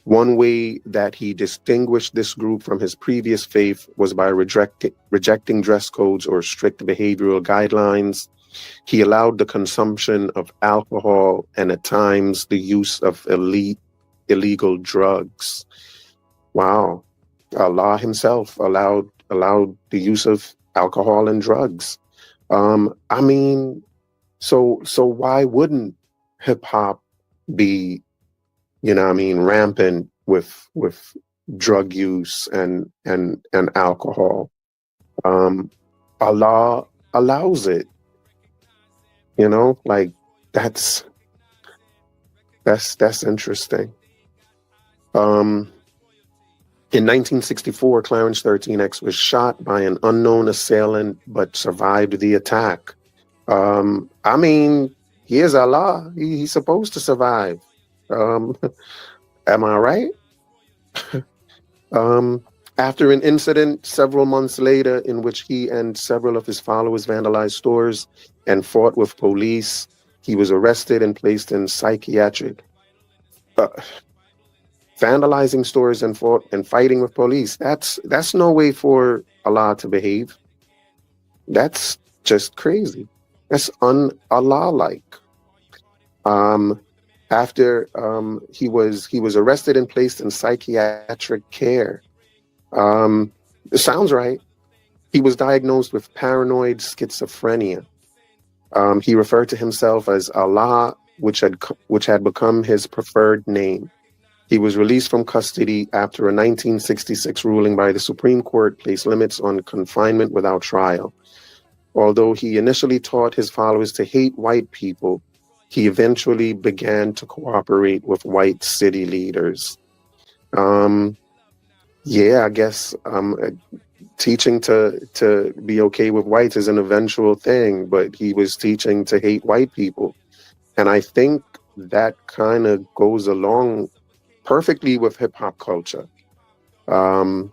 One way that he distinguished this group from his previous faith was by rejecting dress codes or strict behavioral guidelines. He allowed the consumption of alcohol and at times the use of illegal drugs. Wow. Allah himself allowed the use of alcohol and drugs. So why wouldn't hip hop be, rampant with drug use and alcohol? Allah allows it. Like that's interesting. In 1964, Clarence 13X was shot by an unknown assailant, but survived the attack. He is Allah. He's supposed to survive. Am I right? After an incident several months later in which he and several of his followers vandalized stores and fought with police, he was arrested and placed in psychiatric vandalizing stores and fighting with police. That's no way for Allah to behave. That's just crazy. That's un-Allah-like. After he was arrested and placed in psychiatric care. It sounds right. He was diagnosed with paranoid schizophrenia. He referred to himself as Allah, which had become his preferred name. He was released from custody after a 1966 ruling by the Supreme Court placed limits on confinement without trial. Although he initially taught his followers to hate white people, he eventually began to cooperate with white city leaders. Yeah, I guess teaching to be okay with whites is an eventual thing, but he was teaching to hate white people. And I think that kind of goes along perfectly with hip hop culture. You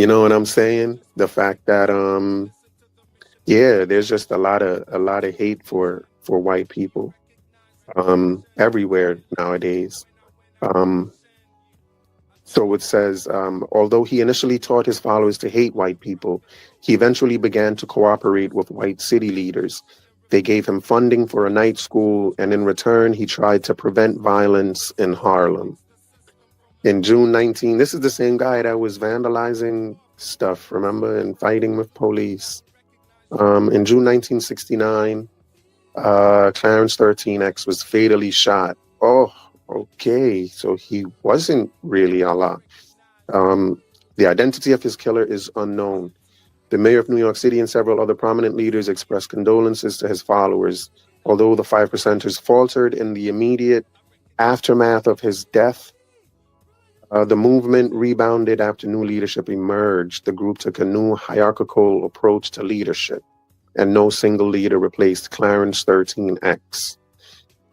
know what I'm saying? The fact that yeah, there's just a lot of hate for white people everywhere nowadays. So it says, although he initially taught his followers to hate white people, he eventually began to cooperate with white city leaders. They gave him funding for a night school, and in return, he tried to prevent violence in Harlem. In June 19, this is the same guy that was vandalizing stuff, remember, and fighting with police. In June 1969, Clarence 13X was fatally shot. Oh, okay, so he wasn't really Allah. The identity of his killer is unknown. The mayor of New York City and several other prominent leaders expressed condolences to his followers. Although the 5%ers faltered in the immediate aftermath of his death, the movement rebounded after new leadership emerged. The group took a new hierarchical approach to leadership, and no single leader replaced Clarence 13X.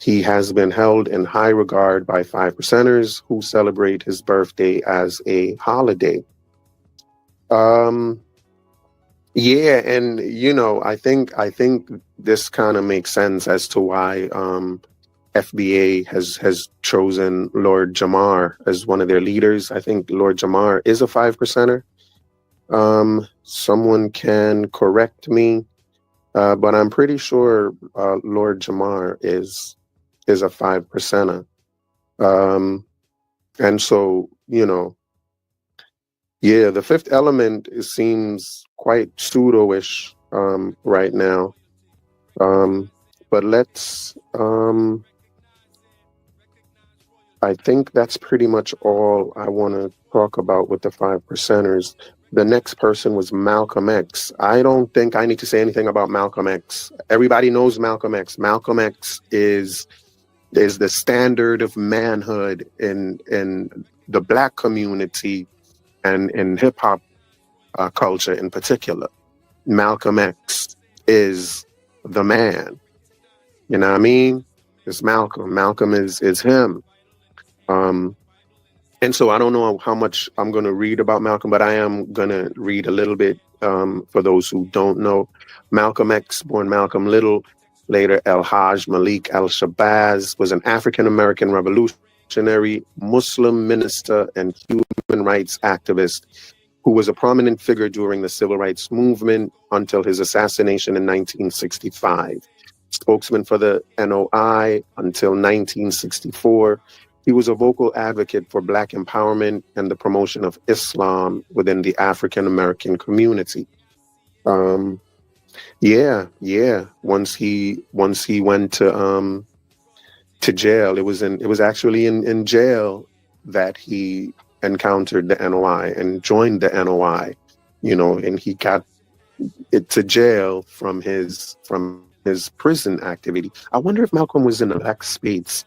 He has been held in high regard by 5%ers who celebrate his birthday as a holiday. Yeah, and you know, I think this kind of makes sense as to why FBA has chosen Lord Jamar as one of their leaders. I think Lord Jamar is a 5%er. Someone can correct me, but I'm pretty sure Lord Jamar is a 5%er. And so, you know, yeah, the fifth element seems quite pseudo-ish right now. But let's, I think that's pretty much all I want to talk about with the 5%ers. The next person was Malcolm X. I don't think I need to say anything about Malcolm X. Everybody knows Malcolm X. Malcolm X is the standard of manhood in the Black community and in hip hop culture in particular. Malcolm X is the man. You know what I mean? It's Malcolm. Malcolm is him. And so I don't know how much I'm going to read about Malcolm, but I am going to read a little bit for those who don't know. Malcolm X, born Malcolm Little, later El-Hajj Malik al-Shabazz, was an African-American revolutionary, Muslim minister, and human rights activist who was a prominent figure during the civil rights movement until his assassination in 1965. Spokesman for the NOI until 1964. He was a vocal advocate for Black empowerment and the promotion of Islam within the African American community. Yeah. Once he went to jail, it was actually in jail that he encountered the NOI and joined the NOI, you know, and he got it to jail from his prison activity. I wonder if Malcolm was in the Black Spades.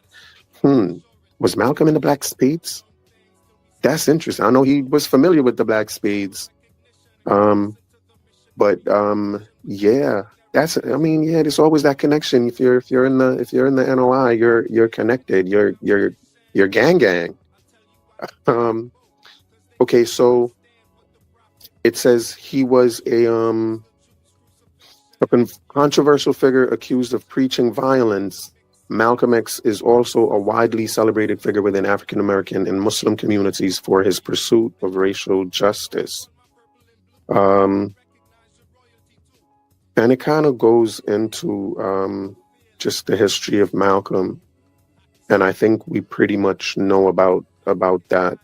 Was Malcolm in the Black Spades? That's interesting. I know he was familiar with the Black Spades. But yeah, there's always that connection. If you're in the NOI, you're connected. You're gang. Okay, so it says he was a controversial figure accused of preaching violence Malcolm X is also a widely celebrated figure within African American and Muslim communities for his pursuit of racial justice. And it kind of goes into just the history of Malcolm, and I think we pretty much know about that.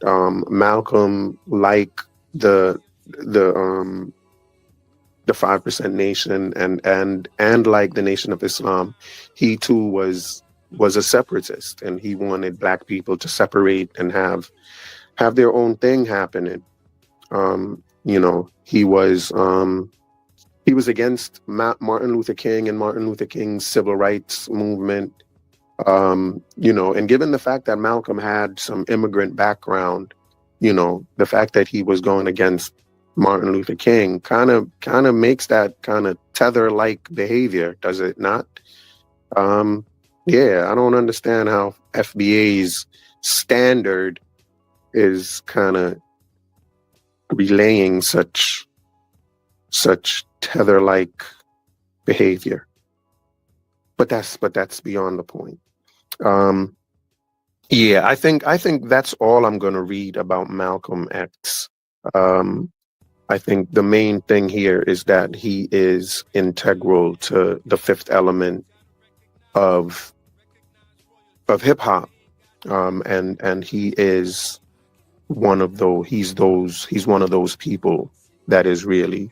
Malcolm, like the 5% Nation and like the Nation of Islam, he too was a separatist, and he wanted Black people to separate and have their own thing happening. You know, he was against Martin Luther King and Martin Luther King's civil rights movement. You know, and given the fact that Malcolm had some immigrant background, you know, the fact that he was going against Martin Luther King kind of makes that kind of tether-like behavior, does it not? Yeah, I don't understand how FBA's standard is kind of relaying such tether-like behavior. But that's beyond the point. Yeah, I think that's all I'm going to read about Malcolm X. I think the main thing here is that he is integral to the fifth element of hip hop, and he is one of those. He's one of those people that is really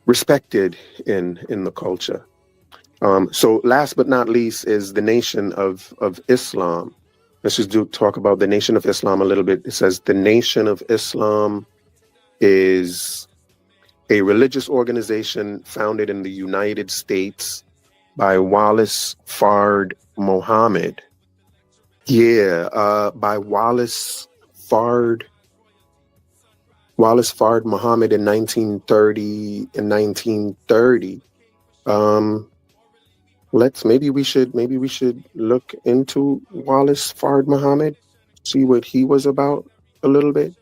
respected in the culture. So last but not least is the Nation of Islam. Let's just talk about the Nation of Islam a little bit. It says the Nation of Islam is a religious organization founded in the United States by Wallace Fard Muhammad. Yeah, by Wallace Fard Muhammad in 1930. Maybe we should look into Wallace Fard Muhammad, see what he was about a little bit.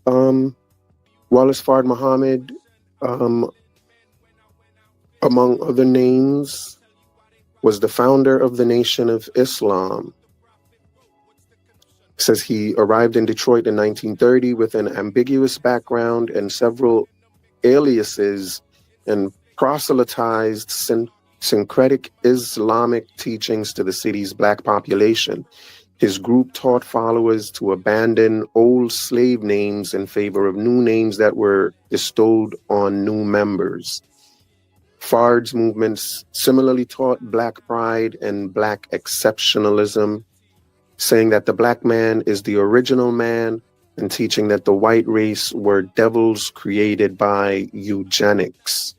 Wallace Fard Muhammad, among other names, was the founder of the Nation of Islam. It says he arrived in Detroit in 1930 with an ambiguous background and several aliases, and proselytized syncretic Islamic teachings to the city's Black population. His group taught followers to abandon old slave names in favor of new names that were bestowed on new members. Fard's movements similarly taught Black pride and Black exceptionalism, saying that the Black man is the original man, and teaching that the white race were devils created by eugenics.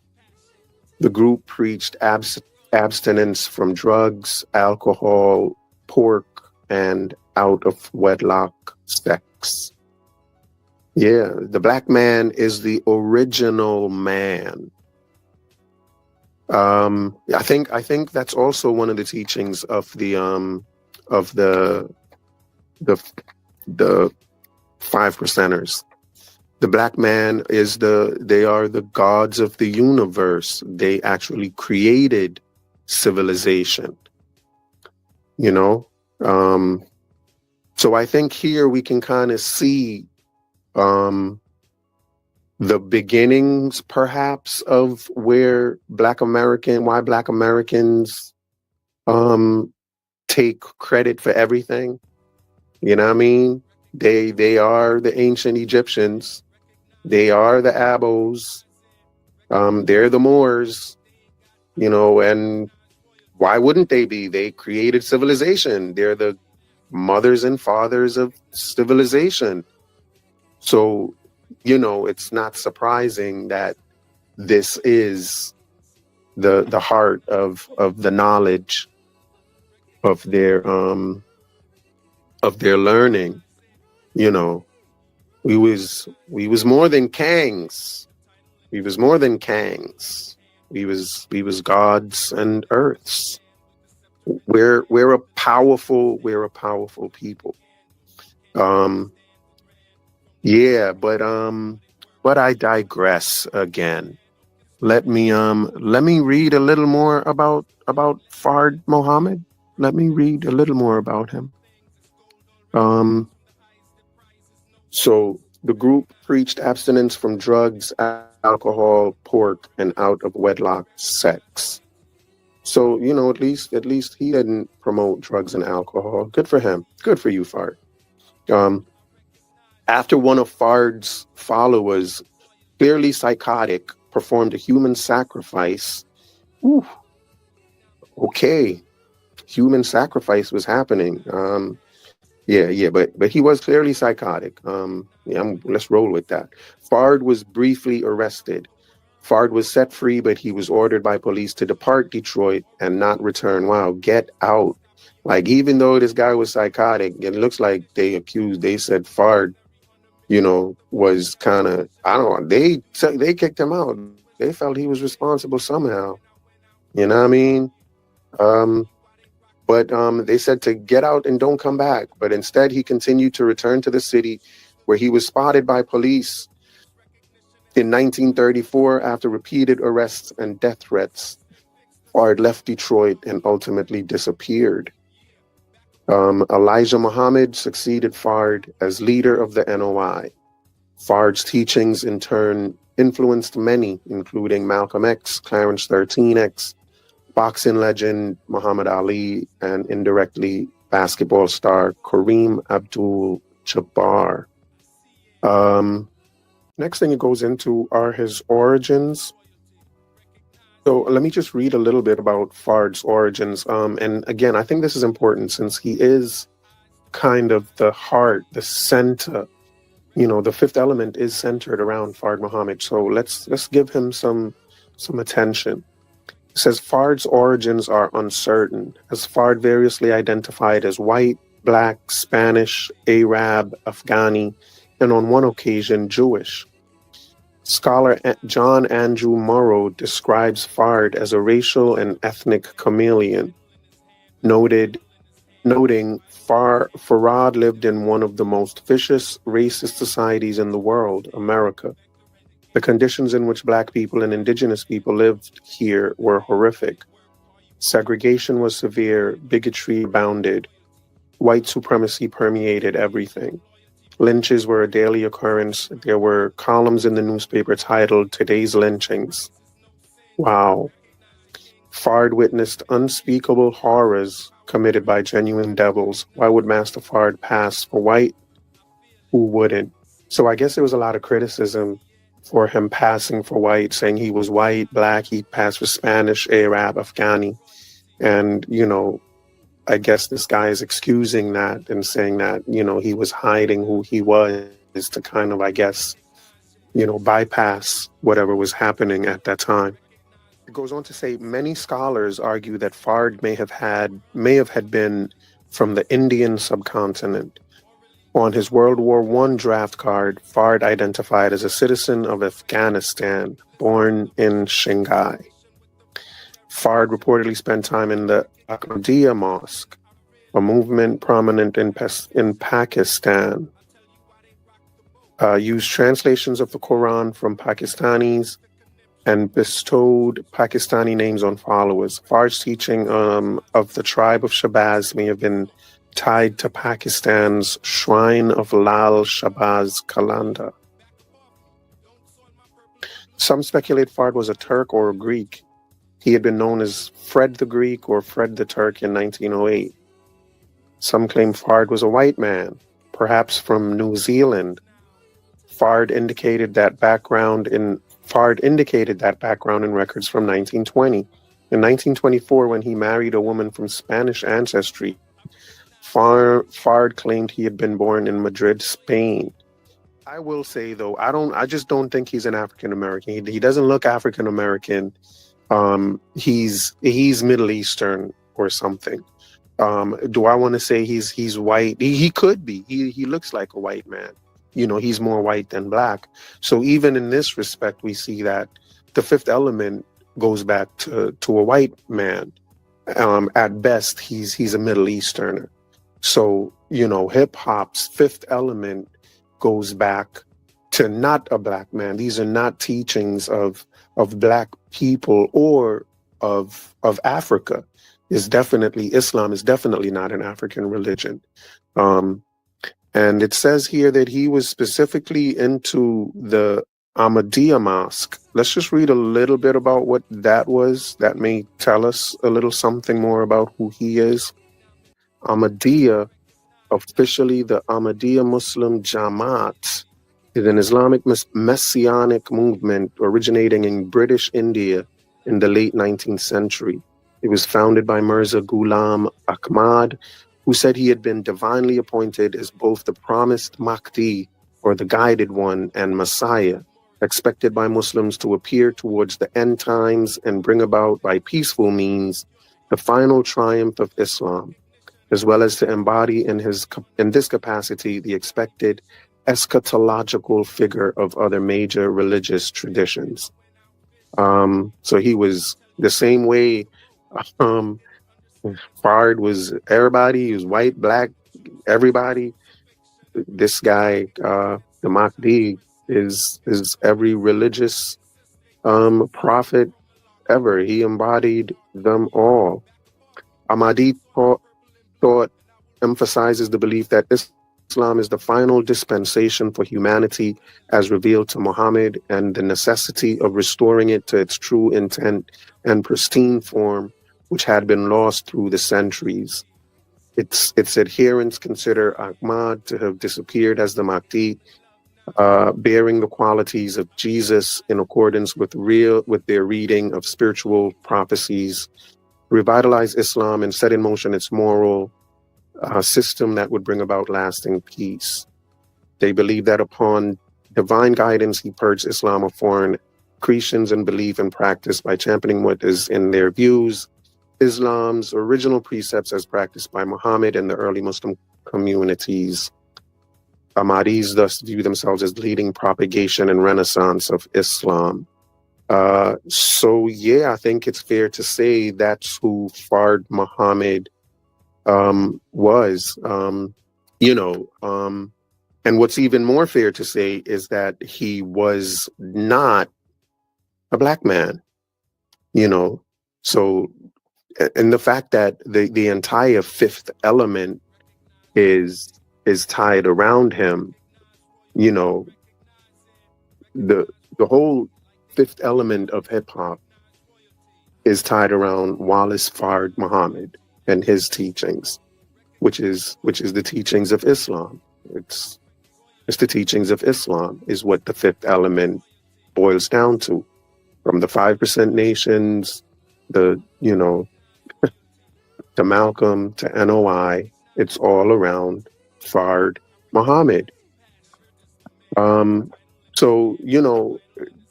The group preached abstinence from drugs, alcohol, pork, and out-of-wedlock sex. Yeah, the Black man is the original man. I think that's also one of the teachings of the 5%ers. The Black man they are the gods of the universe. They actually created civilization, you know? So I think here we can kind of see the beginnings perhaps of why Black Americans take credit for everything. You know what I mean? They are the ancient Egyptians. They are the Abos. They're the Moors, you know, and why wouldn't they be? They created civilization. They're the mothers and fathers of civilization. So, you know, it's not surprising that this is the heart of the knowledge of their learning. You know, we was more than Kangs. We was more than Kangs. We was gods and earths. We're a powerful people. Yeah, but I digress again. let me read a little more about Fard Muhammad. Let me read a little more about him. Um, so the group preached abstinence from drugs, alcohol, pork, and out of wedlock sex. So, at least he didn't promote drugs and alcohol. Good for him. Good for you, Fard. Um, After one of Fard's followers, clearly psychotic, performed a human sacrifice. Ooh, okay, human sacrifice was happening. Yeah, but he was clearly psychotic. Let's roll with that. Fard was briefly arrested. Fard was set free, but he was ordered by police to depart Detroit and not return. Wow, get out. Like, even though this guy was psychotic, it looks like they said Fard, was kind of, I don't know, they kicked him out. They felt he was responsible somehow. You know what I mean? But they said to get out and don't come back. But instead, he continued to return to the city, where he was spotted by police in 1934 after repeated arrests and death threats. Fard left Detroit and ultimately disappeared. Elijah Muhammad succeeded Fard as leader of the NOI. Fard's teachings, in turn, influenced many, including Malcolm X, Clarence 13X, boxing legend Muhammad Ali, and indirectly basketball star Kareem Abdul-Jabbar. Next thing it goes into are his origins. So let me just read a little bit about Fard's origins. And again, I think this is important since he is kind of the heart, the center. The fifth element is centered around Fard Muhammad. So let's give him some attention. It says Fard's origins are uncertain, as Fard variously identified as white, black, Spanish, Arab, Afghani, and on one occasion Jewish. Scholar John Andrew Morrow describes Fard as a racial and ethnic chameleon, noting Farad lived in one of the most vicious, racist societies in the world, America. The conditions in which Black people and indigenous people lived here were horrific. Segregation was severe, bigotry abounded, white supremacy permeated everything. Lynches were a daily occurrence. There were columns in the newspaper titled "Today's Lynchings." Wow. Fard witnessed unspeakable horrors committed by genuine devils. Why would Master Fard pass for white? Who wouldn't? So I guess there was a lot of criticism for him passing for white, saying he was white, black, he passed for Spanish, Arab, Afghani. And, I guess this guy is excusing that and saying that, he was hiding who he was to kind of, I guess, bypass whatever was happening at that time. It goes on to say many scholars argue that Fard may have had been from the Indian subcontinent. On his World War I draft card, Fard identified as a citizen of Afghanistan, born in Shanghai. Fard reportedly spent time in the Ahmadiyya Mosque, a movement prominent in Pakistan. Used translations of the Quran from Pakistanis and bestowed Pakistani names on followers. Fard's teaching of the tribe of Shabazz may have been tied to Pakistan's shrine of Lal Shabazz Kalanda. Some speculate Fard was a Turk or a Greek. He had been known as Fred the Greek or Fred the Turk in 1908. Some claim Fard was a white man, perhaps from New Zealand. Fard indicated that background in records from 1920. In 1924, when he married a woman from Spanish ancestry, Fard claimed he had been born in Madrid, Spain. I will say though, I just don't think he's an African American. He doesn't look African American. He's Middle Eastern or something. Do I want to say he's white? He could be. He looks like a white man. He's more white than black. So even in this respect, we see that the fifth element goes back to a white man. At best, he's a Middle Easterner. So, hip hop's fifth element goes back to not a black man. These are not teachings of black people or of Africa. Islam is definitely not an African religion. And it says here that he was specifically into the Ahmadiyya mosque. Let's just read a little bit about what that was. That may tell us a little something more about who he is. Ahmadiyya, officially the Ahmadiyya Muslim Jamaat, is an Islamic messianic movement originating in British India in the late 19th century. It was founded by Mirza Ghulam Ahmad, who said he had been divinely appointed as both the promised Mahdi, or the guided one, and Messiah, expected by Muslims to appear towards the end times and bring about by peaceful means the final triumph of Islam, as well as to embody in this capacity the expected eschatological figure of other major religious traditions. So he was the same way Fard was everybody. He was white, black, everybody. This guy, the Mahdi, is every religious prophet ever. He embodied them all. Ahmadi thought emphasizes the belief that Islam is the final dispensation for humanity as revealed to Muhammad, and the necessity of restoring it to its true intent and pristine form, which had been lost through the centuries. Its adherents consider Ahmad to have disappeared as the Mahdi, bearing the qualities of Jesus in accordance with their reading of spiritual prophecies, revitalize Islam and set in motion its moral system that would bring about lasting peace. They believe that upon divine guidance, he purged Islam of foreign accretions and belief and practice by championing what is, in their views, Islam's original precepts as practiced by Muhammad and the early Muslim communities. Ahmadis thus view themselves as leading propagation and renaissance of Islam. So yeah, I think it's fair to say that's who Fard Muhammad was. And what's even more fair to say is that he was not a black man, so, and the fact that the entire fifth element is tied around him, the whole fifth element of hip hop is tied around Wallace Fard Muhammad and his teachings, which is the teachings of Islam. It's the teachings of Islam is what the fifth element boils down to. From the 5% nations, to Malcolm, to NOI, it's all around Fard Muhammad. So,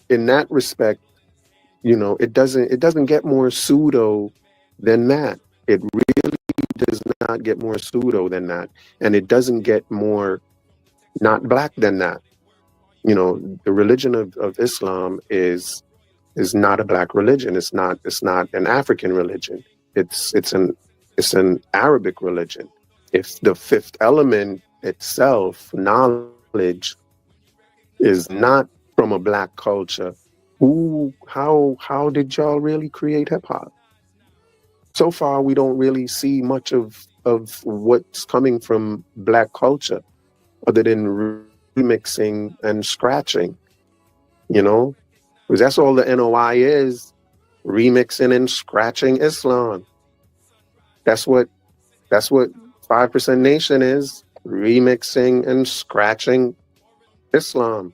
in that respect, it doesn't get more pseudo than that. It really does not get more pseudo than that. And it doesn't get more not black than that. The religion of Islam is not a black religion. It's not an African religion. It's an Arabic religion. If the fifth element itself, knowledge, is not from a black culture, how did y'all really create hip hop? So far, we don't really see much of what's coming from black culture, other than remixing and scratching, because that's all the NOI is, remixing and scratching Islam. That's what 5% Nation is, remixing and scratching Islam.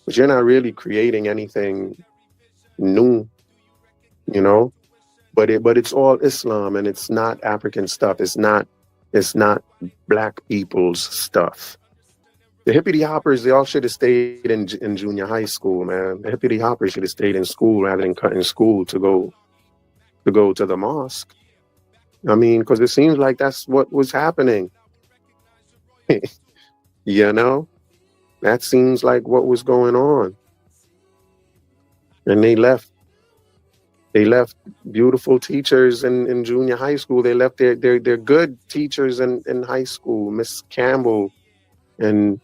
But you're not really creating anything new, But it's all Islam, and it's not African stuff. It's not black people's stuff. The hippity hoppers, they all should have stayed in junior high school, man. The hippity hoppers should have stayed in school rather than cutting school to go to the mosque. I mean, because it seems like that's what was happening. That seems like what was going on. And they left beautiful teachers in junior high school. They left their good teachers in high school, Miss Campbell and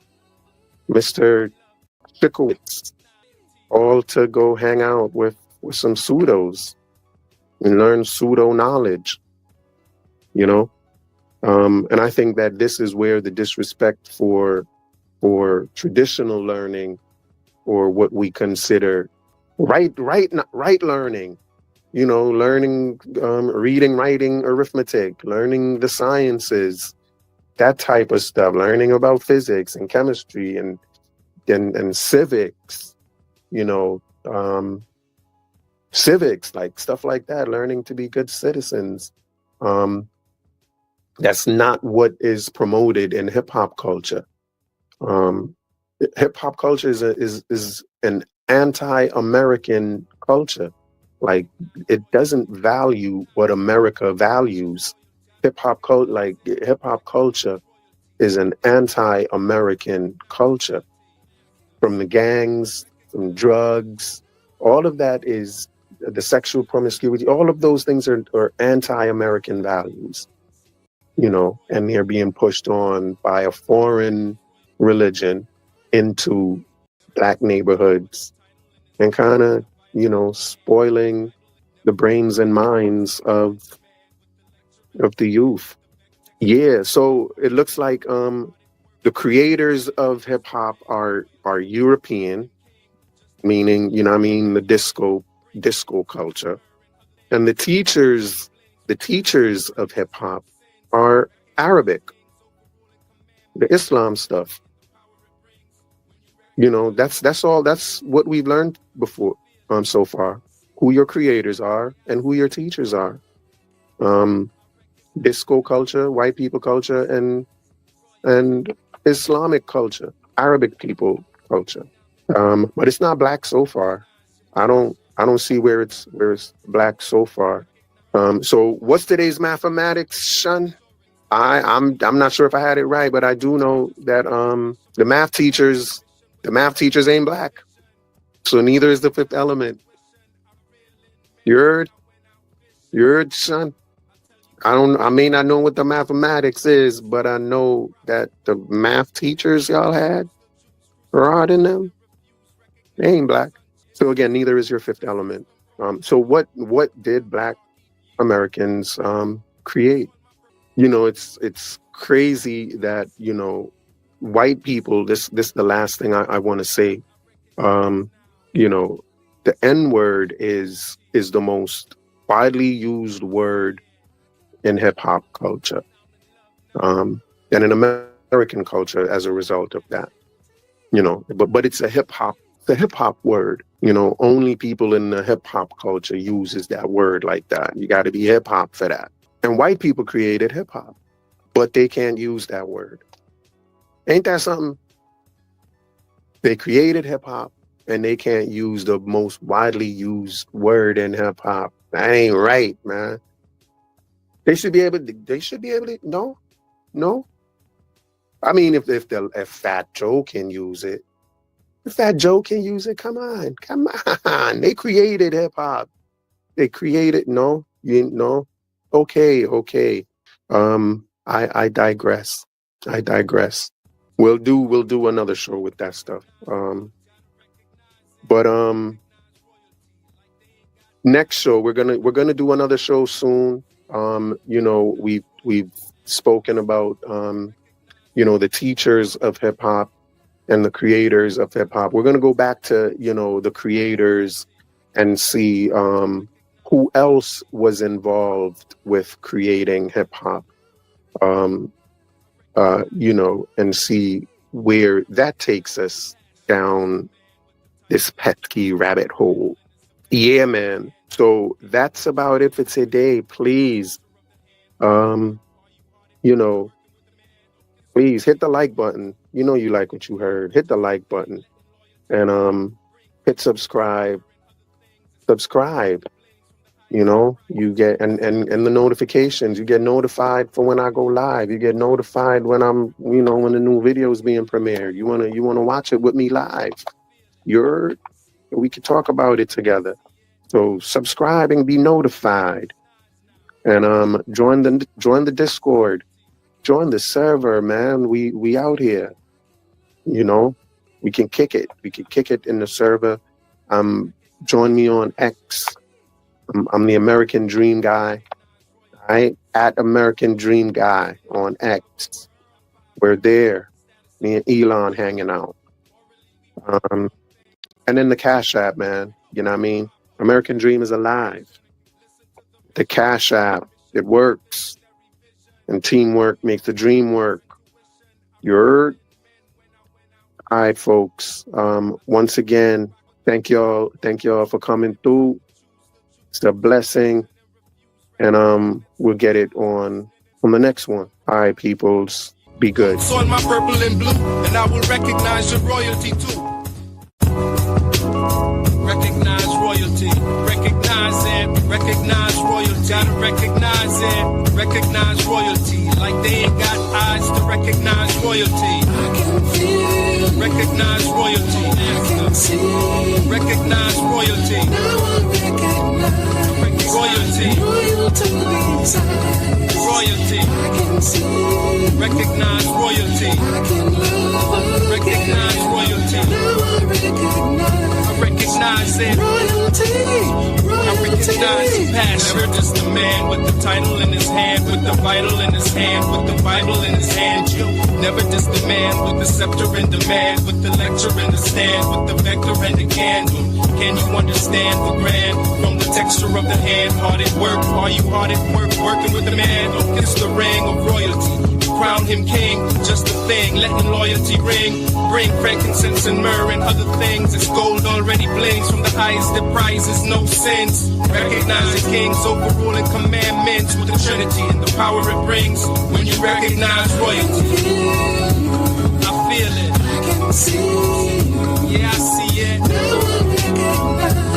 Mr. Chickowitz, all to go hang out with some pseudos and learn pseudo knowledge, you know? And I think that this is where the disrespect for traditional learning, or what we consider right learning, you know, learning, reading, writing, arithmetic, learning the sciences, that type of stuff, learning about physics and chemistry and civics, you know, civics, like stuff like that, learning to be good citizens. That's not what is promoted in hip hop culture. Hip hop culture is an anti-American culture. Like, it doesn't value what America values. Hip hop culture is an anti-American culture. From the gangs, from drugs, all of that is the sexual promiscuity. All of those things are anti-American values, you know, and they're being pushed on by a foreign religion into Black neighborhoods and kind of, you know, spoiling the brains and minds of the youth. Yeah, so it looks like the creators of hip hop are European, meaning, you know what I mean, the disco culture. And the teachers of hip hop are Arabic, the Islam stuff. You know, that's all. That's what we've learned before, so far. Who your creators are and who your teachers are. Disco culture, white people culture, and Islamic culture, Arabic people culture. But it's not Black so far. I don't see where it's Black so far. So what's today's mathematics, Shun? I'm not sure if I had it right, but I do know that the math teachers ain't Black. So neither is the fifth element. You're Shun. I may not know what the mathematics is, but I know that the math teachers y'all had, Rod in them, they ain't Black. So again, neither is your fifth element. So what did Black Americans create? You know, it's crazy that, you know, white people, this is the last thing I want to say. You know, the N-word is the most widely used word in hip hop culture, and in American culture as a result of that. You know, but it's a hip hop word. You know, only people in the hip hop culture uses that word like that. You got to be hip hop for that. And white people created hip hop, but they can't use that word. Ain't that something? They created hip hop and they can't use the most widely used word in hip hop. That ain't right, man. They should be able to. No. I mean, if Fat Joe can use it, come on. They created hip hop. No. Okay. I digress. We'll do another show with that stuff. But next show we're gonna do another show soon. You know, we've spoken about you know, the teachers of hip hop and the creators of hip hop. We're gonna go back to, you know, the creators and see who else was involved with creating hip hop. You know, and see where that takes us down this pesky rabbit hole. Yeah, man. So that's about it for today. Please, you know, please hit the like button. You know you like what you heard. Hit the like button and hit subscribe. You know, you get and the notifications. You get notified for when I go live. You get notified when when the new video is being premiered. You wanna watch it with me live. We can talk about it together. So subscribe and be notified. And join the Discord. Join the server, man. We out here. You know. We can kick it. We can kick it in the server. Join me on X. I'm the American Dream Guy. All right, at American Dream Guy on X. We're there. Me and Elon hanging out. And then the Cash App, man. You know what I mean? American Dream is alive. The Cash App, it works. And teamwork makes the dream work. You heard? All right, folks. Once again, thank y'all for coming through. It's a blessing. And we'll get it on the next one. All right, peoples. Be good. So in my purple and blue, and I will recognize your royalty too. Recognize royalty. Recognize it. Recognize royalty. Gotta recognize it. Recognize royalty. Like they ain't got eyes to recognize royalty. I can feel. Recognize royalty. I can see. Recognize royalty. Now I recognize royalty. Royalty's eyes. Royalty. I can see. Recognize royalty. I can love. Recognize royalty. Now I recognize it. Royalty. I recognize passion. Never just a man with the title in his hand, with the vital in his hand, with the Bible in his hand. You never just a man with the scepter in demand, with the lecture in the stand, with the vector and the candle. Can you understand the grand from the texture of the hand? Hard at work, are you hard at work, working with the man? Don't kiss the ring of royalty. Crown him king, just a thing, letting loyalty ring. Bring frankincense and myrrh and other things. It's gold already blings from the highest that prizes no sins. Recognize the kings overruling commandments with the Trinity and the power it brings. When you recognize royalty, I feel it. I can see. Yeah, I see it.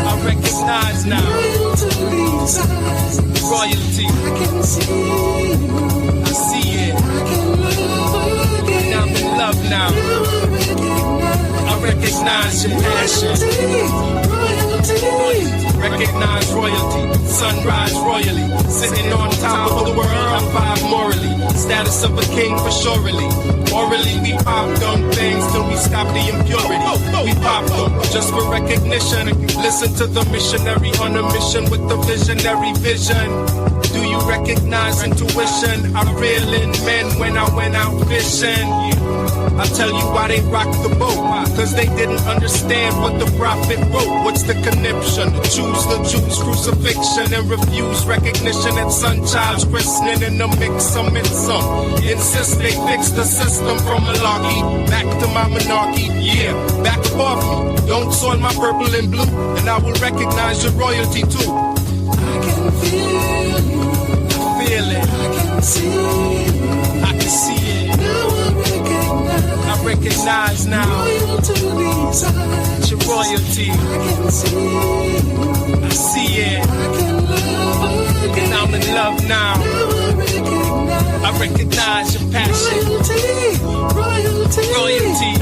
I recognize now. Royalty. I can see. I see it. I'm in love now. I recognize your passion. Recognize royalty. Sunrise royally. Sitting on top of the world. I'm five morally. Status of a king for surely. Morally, we popped on things till we stop the impurity. We popped them just for recognition. Listen to the missionary on a mission with the visionary vision. Do you recognize intuition? I reel in men when I went out fishing. I'll tell you why they rocked the boat. Cause they didn't understand what the prophet wrote. What's the conniption? Choose the Jews' crucifixion and refuse recognition at son child's christening. In the mix, I'm in some. Insist they fix the system from malarkey back to my monarchy. Yeah, back off me. Don't soil my purple and blue, and I will recognize your royalty too. I can feel you. I feel it. I can see it. I can see it. Now I recognize now. Royalty's eyes. Your royalty. I can see it. I see it. I can love. And I'm in love now. I recognize your passion. Royalty. Royalty.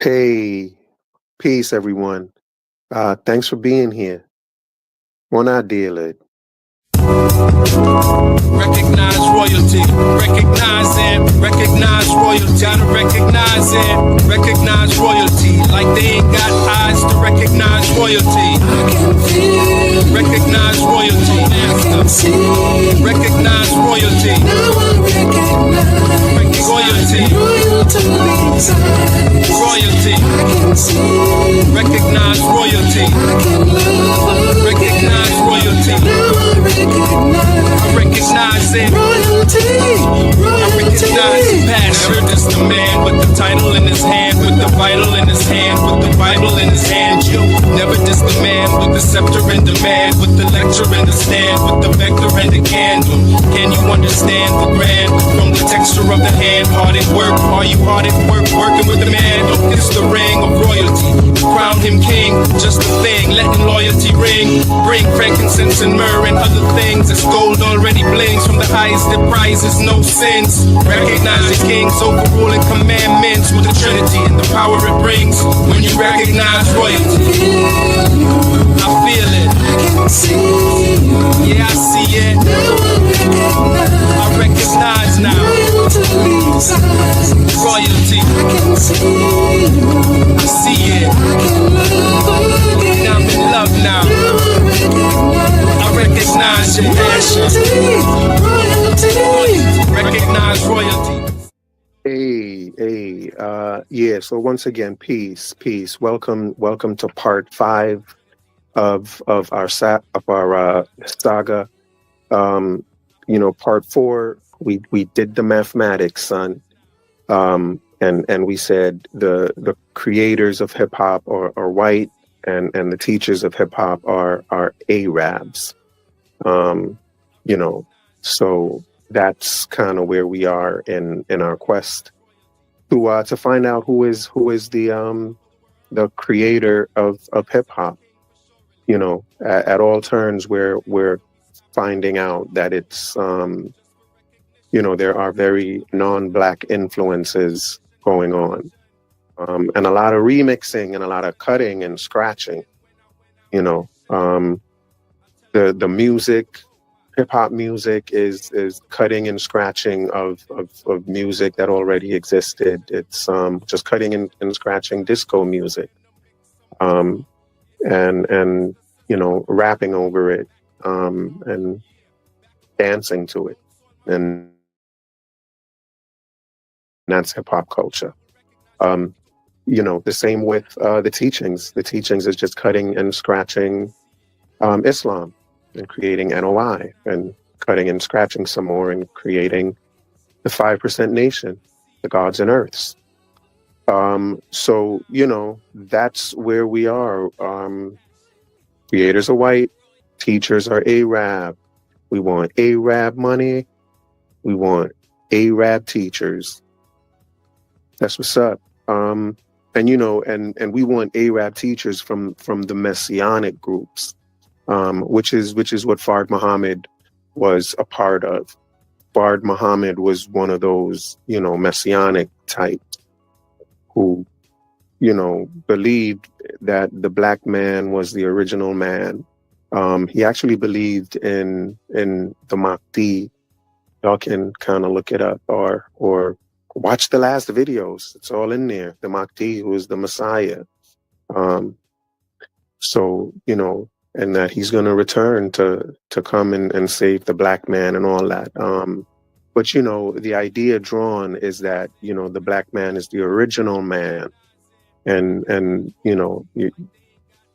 Hey, peace, everyone. Thanks for being here. One idea, lid. Recognize royalty. Recognize it. Recognize royalty. Gotta recognize it. Recognize royalty. Like they ain't got eyes to recognize royalty. I can feel. Recognize royalty. I can see. Recognize royalty. Now I recognize royalty. Royalty's eyes. Royalty. I can see. Recognize royalty. I can love. Recognize royalty. Now I recognize it. Royalty. I recognize passion. Never diss the man with the title in his hand, with the vital in his hand, with the Bible in his hand. You never diss the man with the scepter in demand, with the lecture in the stand, with the vector and the candle. Can you understand the grand from the texture of the hand? Hard at work, are you hard at work? Working with the man, don't kiss the ring of royalty. Crown him king, just a thing, letting loyalty ring. Bring frankincense and myrrh and other things. As gold already blings from the highest that prizes no sins. Recognize the kings overruling commandments with the Trinity and the power it brings when you recognize royalty. I feel it. Yeah, I see it. I recognize now. Royalty. I see it. Now I'm in love now. I recognize your passion. Recognize royalty. Yeah. So once again, peace. Welcome to part 5 of our saga. Part 4, we did the mathematics, son. And we said the creators of hip hop are white, and the teachers of hip hop are Arabs. So that's kind of where we are in our quest to find out who is the creator of hip hop. At all turns we're finding out that it's there are very non-black influences going on, and a lot of remixing and a lot of cutting and scratching. The music, hip-hop music is cutting and scratching of music that already existed. It's just cutting and scratching disco music, and rapping over it, and dancing to it, and that's hip-hop culture. The same with the teachings. The teachings is just cutting and scratching Islam and creating NOI, and cutting and scratching some more and creating the 5% nation, the gods and earths. So that's where we are. Creators are white, teachers are Arab. We want Arab money. We want Arab teachers. That's what's up. And we want Arab teachers from the Messianic groups, which is what Fard Muhammad was a part of. Fard Muhammad was one of those, Messianic types who, believed that the black man was the original man. He actually believed in the Mahdi. Y'all can kind of look it up or watch the last videos. It's all in there. The Mahdi, who is the Messiah. And that he's going to return to come and save the black man and all that. But the idea drawn is that, the black man is the original man. And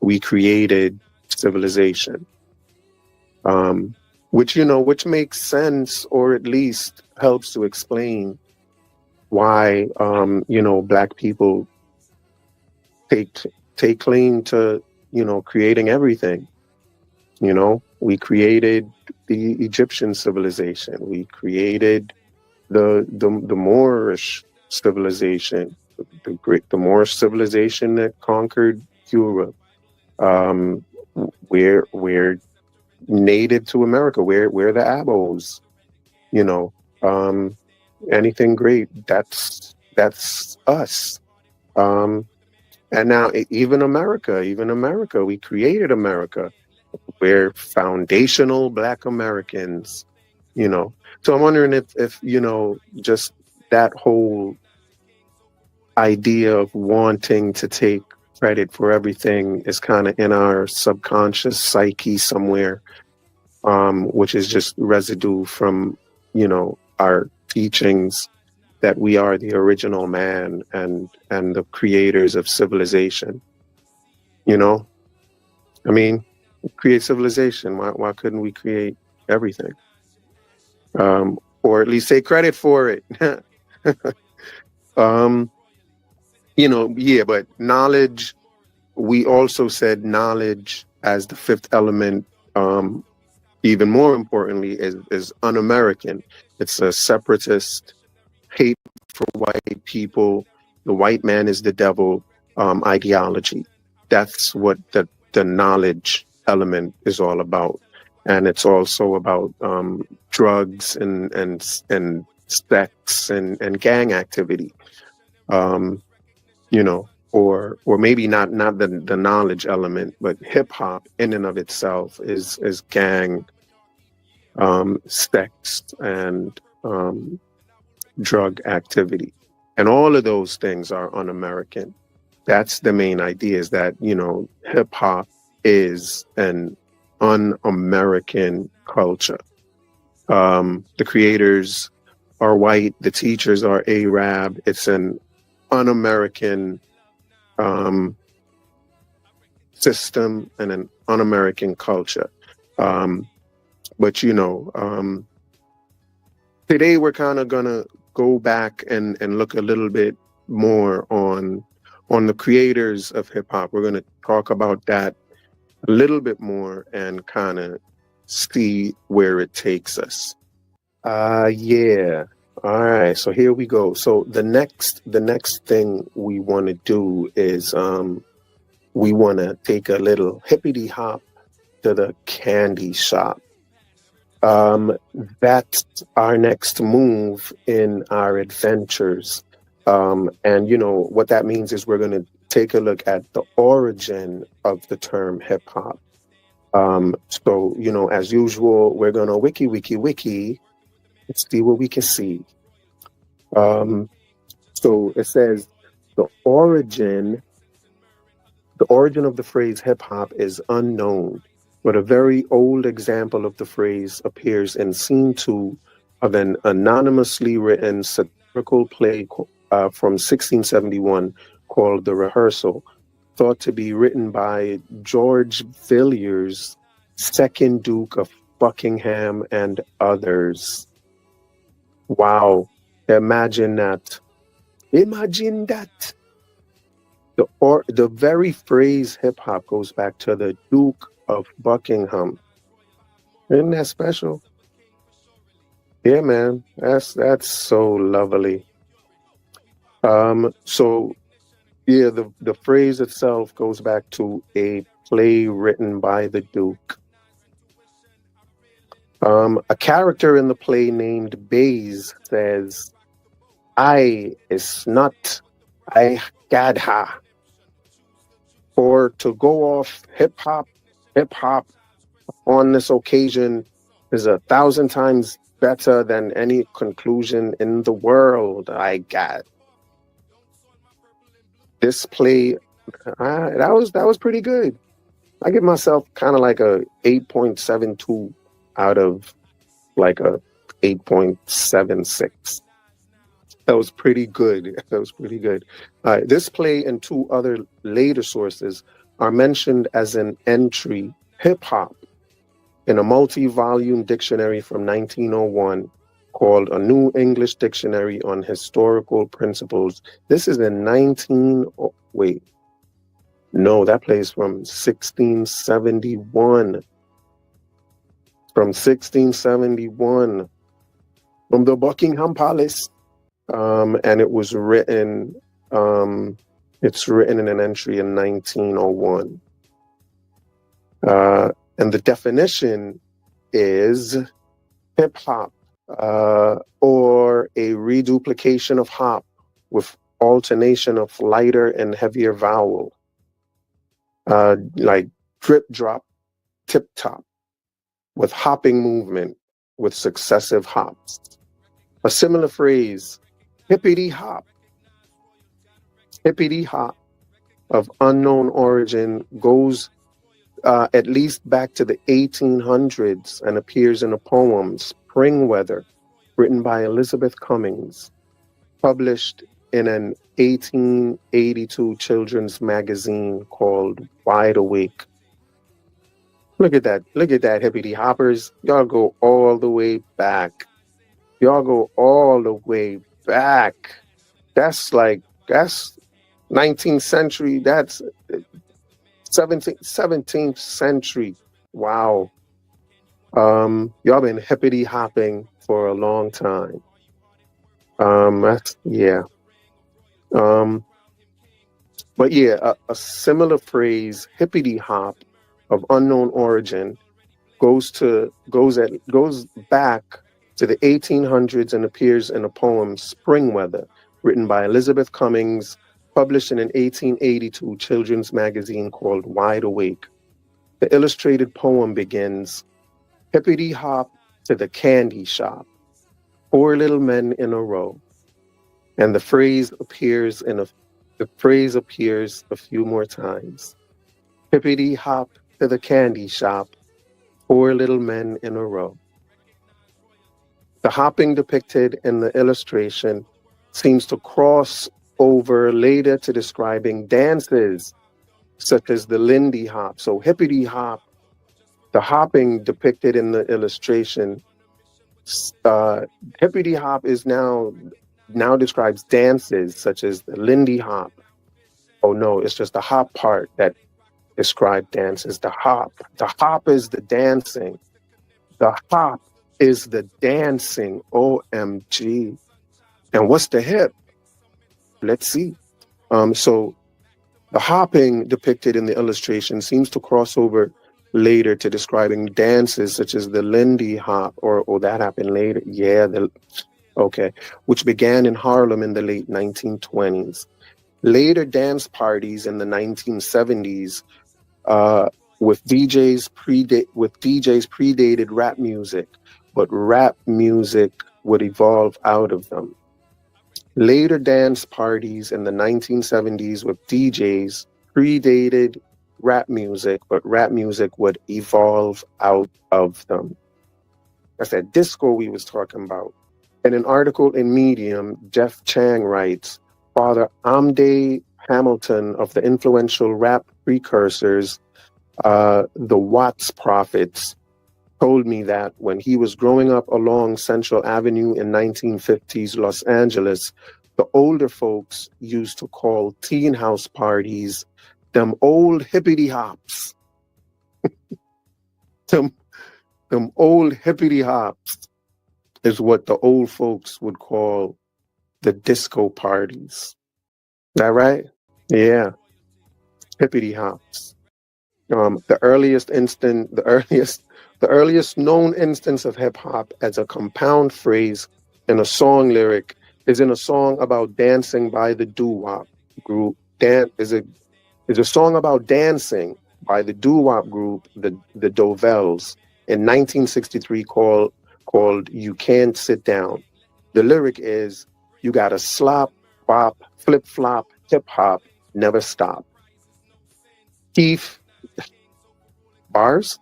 we created civilization, which makes sense, or at least helps to explain why, black people take claim to, creating everything. We created the Egyptian civilization. We created the Moorish civilization, the Moorish civilization that conquered Europe. We're native to America. We're the Abos. Anything great, that's us. And now even America, we created America. We're foundational Black Americans, So I'm wondering if just that whole idea of wanting to take credit for everything is kind of in our subconscious psyche somewhere, which is just residue from, our teachings that we are the original man and the creators of civilization. Create civilization. Why couldn't we create everything? Or at least take credit for it. um, yeah, but knowledge, we also said knowledge as the fifth element, even more importantly, is un-American. It's a separatist hate for white people. The white man is the devil ideology. That's what the knowledge element is all about. And it's also about drugs and sex and gang activity. Um, or maybe not the knowledge element, but hip hop in and of itself is gang, sex, and drug activity, and all of those things are un-American. That's the main idea: is that hip hop is an un-American culture. The creators are white, the teachers are Arab. It's an un-American system and an un-American culture. But today we're kind of gonna go back and look a little bit more on the creators of hip hop. We're gonna talk about that a little bit more and kind of see where it takes us. Yeah. All right. So here we go. So the next thing we want to do is we want to take a little hippity hop to the candy shop. That's our next move in our adventures. And what that means is we're going to take a look at the origin of the term hip hop. So, as usual, we're going to wiki. Let's see what we can see. So it says the origin of the phrase hip hop is unknown, but a very old example of the phrase appears in scene 2 of an anonymously written satirical play from 1671 called The Rehearsal, thought to be written by George Villiers, 2nd Duke of Buckingham, and others. Wow. Imagine that. Imagine that. The very phrase hip hop goes back to the Duke of Buckingham. Isn't that special? Yeah, man. That's so lovely. So yeah, the phrase itself goes back to a play written by the Duke. A character in the play named Bays says, "I is not I gadha." Or to go off hip hop on this occasion is 1,000 times better than any conclusion in the world. I got this play. That was pretty good. I give myself kind of like a 8.72 out of like a 8.76. That was pretty good. That was pretty good. This play and 2 other later sources are mentioned as an entry, hip hop, in a multi-volume dictionary from 1901 called A New English Dictionary on Historical Principles. This is in that plays from 1671. From 1671, from the Buckingham Palace. And it was written, it's written in an entry in 1901. And the definition is hip hop, or a reduplication of hop with alternation of lighter and heavier vowel, like drip drop, tip top, with hopping movement with successive hops. A similar phrase, hippity hop of unknown origin, goes at least back to the 1800s and appears in a poem, Spring Weather, written by Elizabeth Cummings, published in an 1882 children's magazine called Wide Awake. Look at that, hippity hoppers. Y'all go all the way back. back. That's 19th century. That's 17th century. Wow. Y'all been hippity hopping for a long time. Yeah. But yeah, a similar phrase, hippity hop, of unknown origin, goes back to the 1800s and appears in a poem, Spring Weather, written by Elizabeth Cummings, published in an 1882 children's magazine called Wide Awake. The illustrated poem begins, hippity hop to the candy shop, 4 little men in a row. And the phrase appears a few more times. Hippity hop to the candy shop, 4 little men in a row. The hopping depicted in the illustration seems to cross over later to describing dances such as the Lindy Hop. So hippity hop, the hopping depicted in the illustration, hippity hop is now describes dances such as the Lindy Hop. Oh no, it's just the hop part that describes dances. The hop is the dancing. The hop is the dancing. OMG. And what's the hip? Let's see. So the hopping depicted in the illustration seems to cross over later to describing dances such as the Lindy Hop, or that happened later. Yeah, okay, which began in Harlem in the late 1920s. Later dance parties in the 1970s with DJs predated rap music, but rap music would evolve out of them. Later dance parties in the 1970s with DJs predated rap music, but rap music would evolve out of them. That's that disco we was talking about. In an article in Medium, Jeff Chang writes, Father Amde Hamilton of the influential rap precursors, the Watts Prophets, told me that when he was growing up along Central Avenue in 1950s Los Angeles, the older folks used to call teen house parties them old hippity hops. them old hippity hops is what the old folks would call the disco parties. That right? Yeah. Hippity hops. The earliest known instance of hip hop as a compound phrase in a song lyric is in a song about dancing by the doo-wop group. Is a song about dancing by the doo-wop group, the Dovels, in 1963 called You Can't Sit Down. The lyric is, you gotta slop, bop, flip flop, hip hop, never stop. Keith Bars.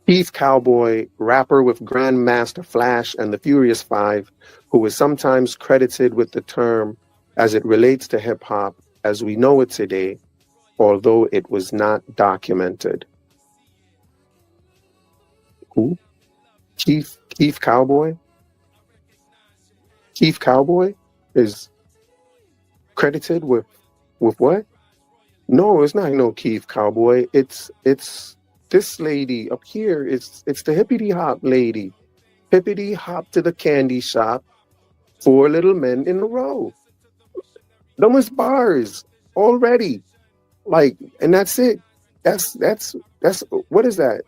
Keith Cowboy, rapper with Grandmaster Flash and the Furious Five, who is sometimes credited with the term as it relates to hip hop as we know it today, although it was not documented. Who? Keith Cowboy? Keith Cowboy is credited with what? No, it's not no Keith Cowboy. It's this lady up here. It's the hippity hop lady. Hippity hop to the candy shop, 4 little men in a row. Those bars already. Like, and that's it. That's what is that?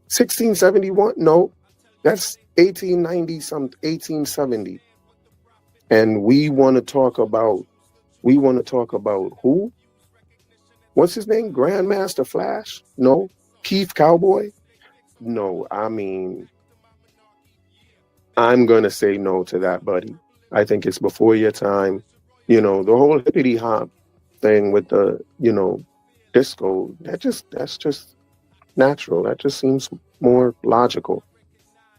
1671? No, that's 1870. And we want to talk about who? What's his name? Grandmaster Flash? No. Keith Cowboy? No, I mean, I'm going to say no to that, buddy. I think it's before your time. You know, the whole hippity hop thing with the, disco, that's just natural. That just seems more logical.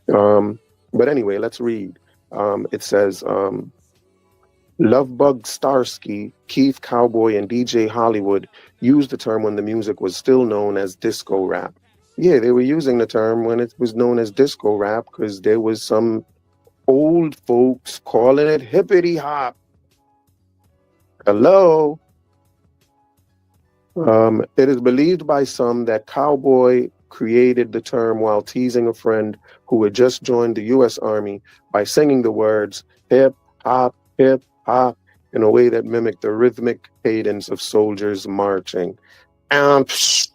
But anyway, let's read. It says, Lovebug Starsky, Keith Cowboy, and DJ Hollywood used the term when the music was still known as disco rap. Yeah, they were using the term when it was known as disco rap because there was some old folks calling it hippity hop. Hello. It is believed by some that Cowboy created the term while teasing a friend who had just joined the U.S. Army by singing the words hip hop in a way that mimicked the rhythmic cadence of soldiers marching. Psh,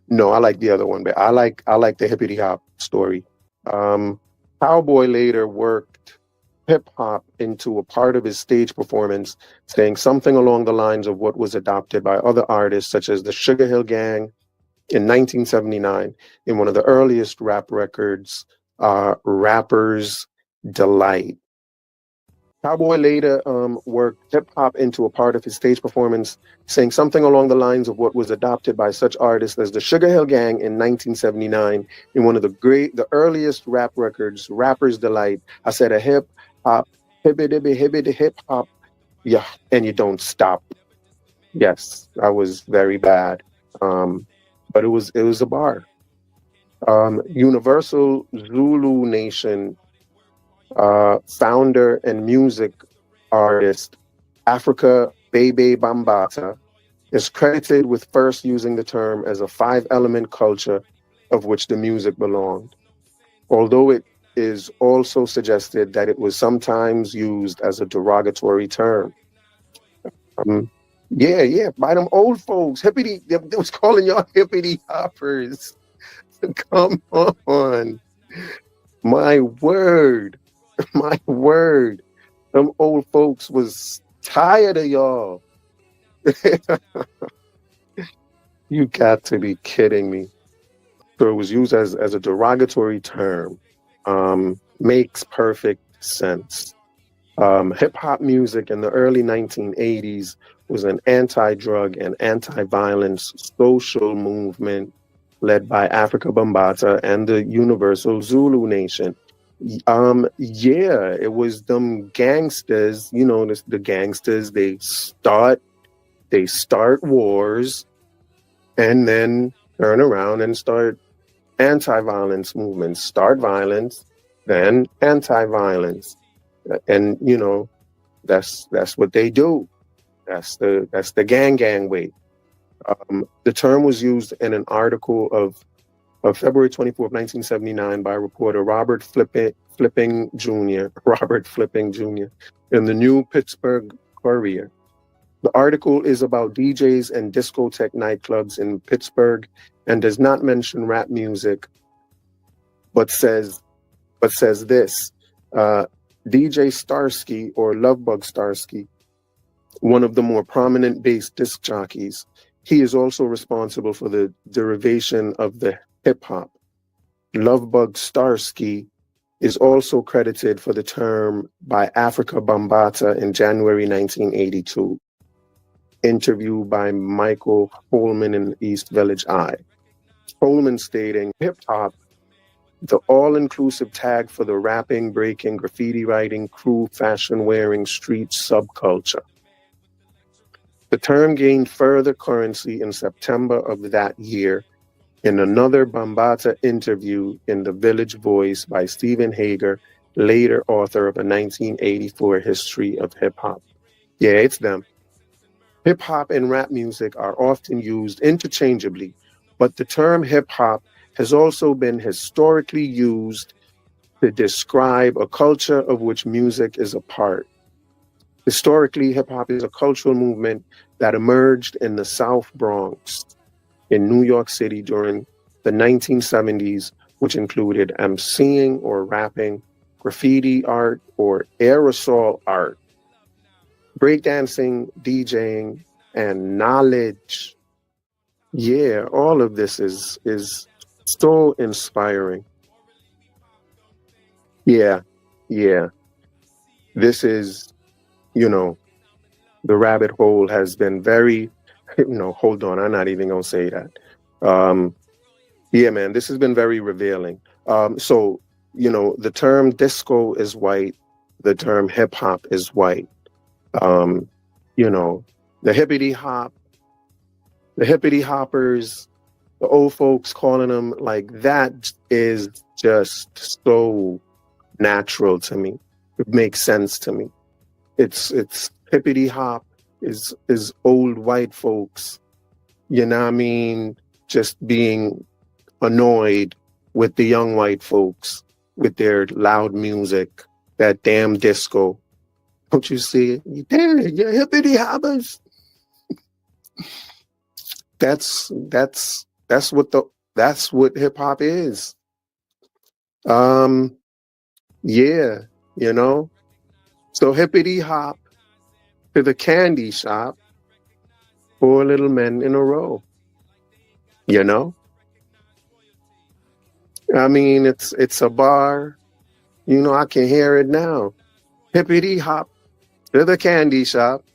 no, I like the other one, but I like the hippity hop story. Um, Cowboy later worked hip hop into a part of his stage performance, saying something along the lines of what was adopted by other artists such as the Sugar Hill Gang in 1979 in one of the earliest rap records, Rapper's Delight. Cowboy later worked hip hop into a part of his stage performance, saying something along the lines of what was adopted by such artists as the Sugar Hill Gang in 1979 in one of the earliest rap records, Rapper's Delight. I said a hip hop, hibbity hip hop, yeah, and you don't stop. Yes, I was very bad, but it was a bar. Universal Zulu Nation founder and music artist Afrika Bambaataa is credited with first using the term as a five-element culture of which the music belonged, although it is also suggested that it was sometimes used as a derogatory term. Um, yeah, by them old folks, hippity, they was calling y'all hippity hoppers. Come on, my word. My word, them old folks was tired of y'all. You got to be kidding me. So it was used as a derogatory term. Makes perfect sense. Hip hop music in the early 1980s was an anti-drug and anti-violence social movement led by Afrika Bambaataa and the Universal Zulu Nation. Yeah, it was them gangsters, the gangsters, they start wars and then turn around and start anti-violence movements, start violence, then anti-violence. And that's what they do. That's the gang way. The term was used in an article of February 24th, 1979 by reporter Robert Flipping Jr. In the New Pittsburgh Courier. The article is about DJs and discotheque nightclubs in Pittsburgh and does not mention rap music, but says this. DJ Starsky, or Lovebug Starsky, one of the more prominent bass disc jockeys, he is also responsible for the derivation of the hip hop. Lovebug Starsky is also credited for the term by Afrika Bambaataa in January 1982. Interview by Michael Holman in East Village Eye. Holman stating, hip hop, the all-inclusive tag for the rapping, breaking, graffiti writing, crew, fashion-wearing street subculture. The term gained further currency in September of that year in another Bambaataa interview in The Village Voice by Stephen Hager, later author of a 1984 history of hip-hop. Yeah, it's them. Hip-hop and rap music are often used interchangeably, but the term hip-hop has also been historically used to describe a culture of which music is a part. Historically, hip-hop is a cultural movement that emerged in the South Bronx in New York City during the 1970s, which included emceeing or rapping, graffiti art or aerosol art, breakdancing, DJing, and knowledge. Yeah, all of this is so inspiring. Yeah. This is, the rabbit hole has been very, hold on, I'm not even going to say that. Yeah, man, this has been very revealing. So, the term disco is white, the term hip hop is white. The hippity hoppers, the old folks calling them like that is just so natural to me. It makes sense to me. It's hippity hop is old white folks, you know what I mean, just being annoyed with the young white folks with their loud music, that damn disco. Don't you see it? Damn it, you hippity hoppers. That's what hip hop is. Yeah, you know. So hippity hop to the candy shop, 4 little men in a row. You know? I mean, it's a bar. You know, I can hear it now. Hippity hop to the candy shop,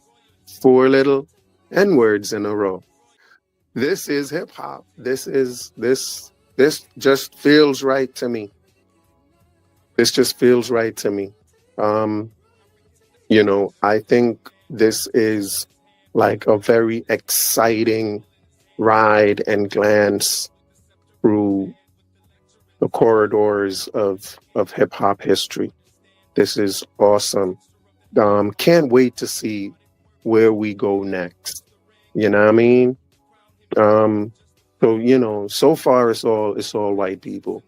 4 little N-words in a row. This is hip hop. This just feels right to me. This just feels right to me. You know, I think this is like a very exciting ride and glance through the corridors of hip hop history. This is awesome. Can't wait to see where we go next. You know what I mean? So, you know, so far it's all white people.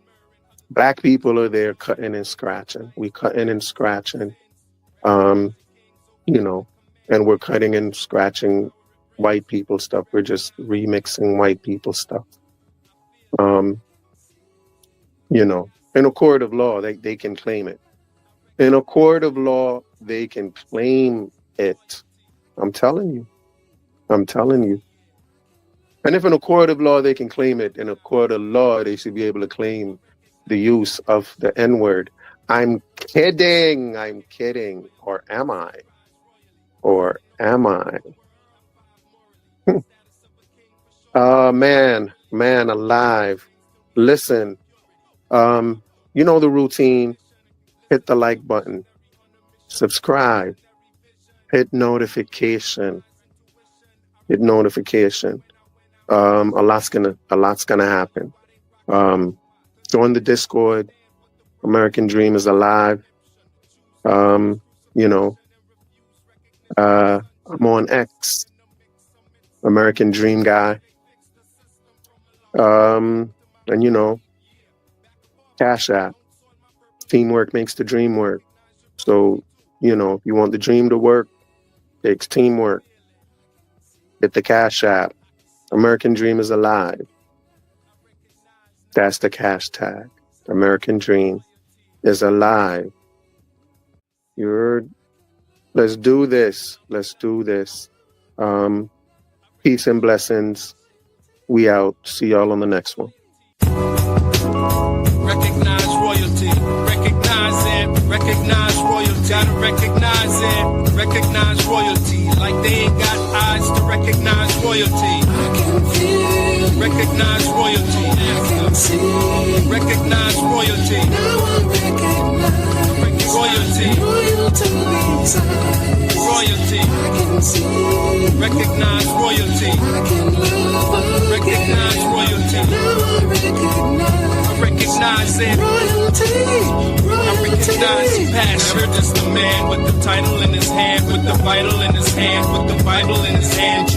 Black people are there cutting and scratching. We cutting and scratching, you know, and we're cutting and scratching white people stuff. We're just remixing white people stuff. You know, in a court of law, they can claim it. In a court of law, they can claim it. I'm telling you. And if in a court of law they can claim it, in a court of law they should be able to claim the use of the N-word. I'm kidding. Or am I? Man alive. Listen, you know the routine. Hit the like button. Subscribe. Hit notification. A lot's gonna happen. Join the Discord. American Dream is alive. You know, I'm on X. American Dream Guy. And you know, Cash App. Teamwork makes the dream work. So, you know, if you want the dream to work, it takes teamwork. Hit the Cash App. American Dream is alive. That's the hashtag. American Dream is alive. You heard? Let's do this. Peace and blessings. We out. See y'all on the next one. Recognize royalty. Recognize royalty. Gotta recognize it. Recognize royalty. Like they ain't got eyes to recognize royalty. I can feel. Recognize royalty. I can see. Recognize royalty. Now I recognize royalty. Royalty. I can see. Recognize royalty. I can love. Recognize royalty. Now I recognize it. I recognize passion. Never just a man with the title in his hand, with the vital in his hand, with the Bible in his hand.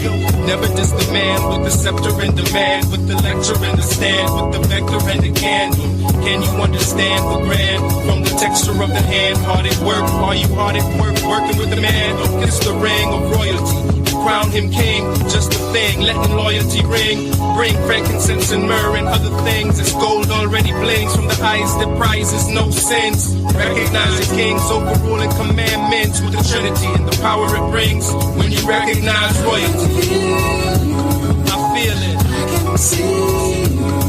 Never just a man with the scepter in demand, with the lecture in the stand, with the vector and the candle. Can you understand the grand from the texture of the hand? Hard at work, are you hard at work working with the man? It's the ring of royalty. Crown him king, just a thing, letting loyalty ring. Bring frankincense and myrrh and other things. It's gold already blings from the eyes that prizes no sins. Recognize the king's overruling commandments with the Trinity and the power it brings. When you recognize royalty, I feel it.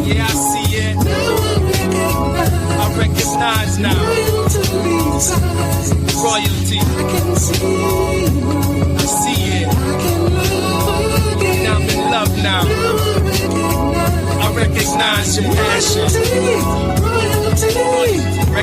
Yeah, I see it. I recognize now. Royalty. I see it. Now I'm in love now. I recognize your passion.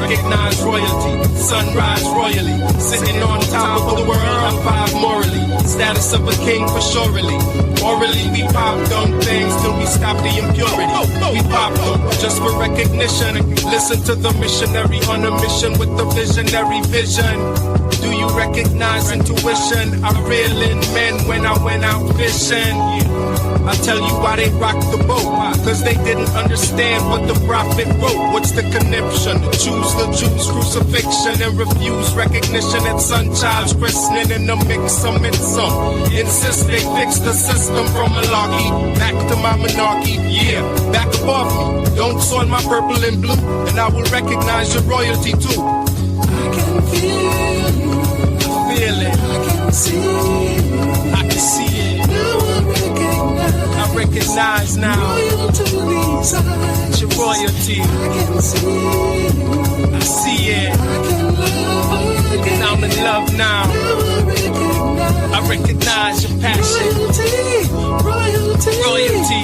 recognize royalty. Sunrise royally, sitting on top of the world, I'm five morally. Status of a king for surely. Morally, we pop dumb things till we stop the impurity. We pop them just for recognition. Listen to the missionary on a mission with the visionary vision. Do you recognize intuition? I reel in men when I went out fishing. I tell you why they rocked the boat, cause they didn't understand what the prophet wrote. What's the conniption? Choose the Jews' crucifixion and refuse recognition at son child's christening in the mix of some. Insist they fix the system from malarkey back to my monarchy. Yeah, back above me. Don't soil my purple and blue, and I will recognize your royalty too. I can feel you. I feel it. I can see you. I can see it. Now I recognize now. Royal to these eyes. It's your royalty. I can see you. I see it. I can love again. And I'm in love now. Now I recognize your passion. royalty. Royalty.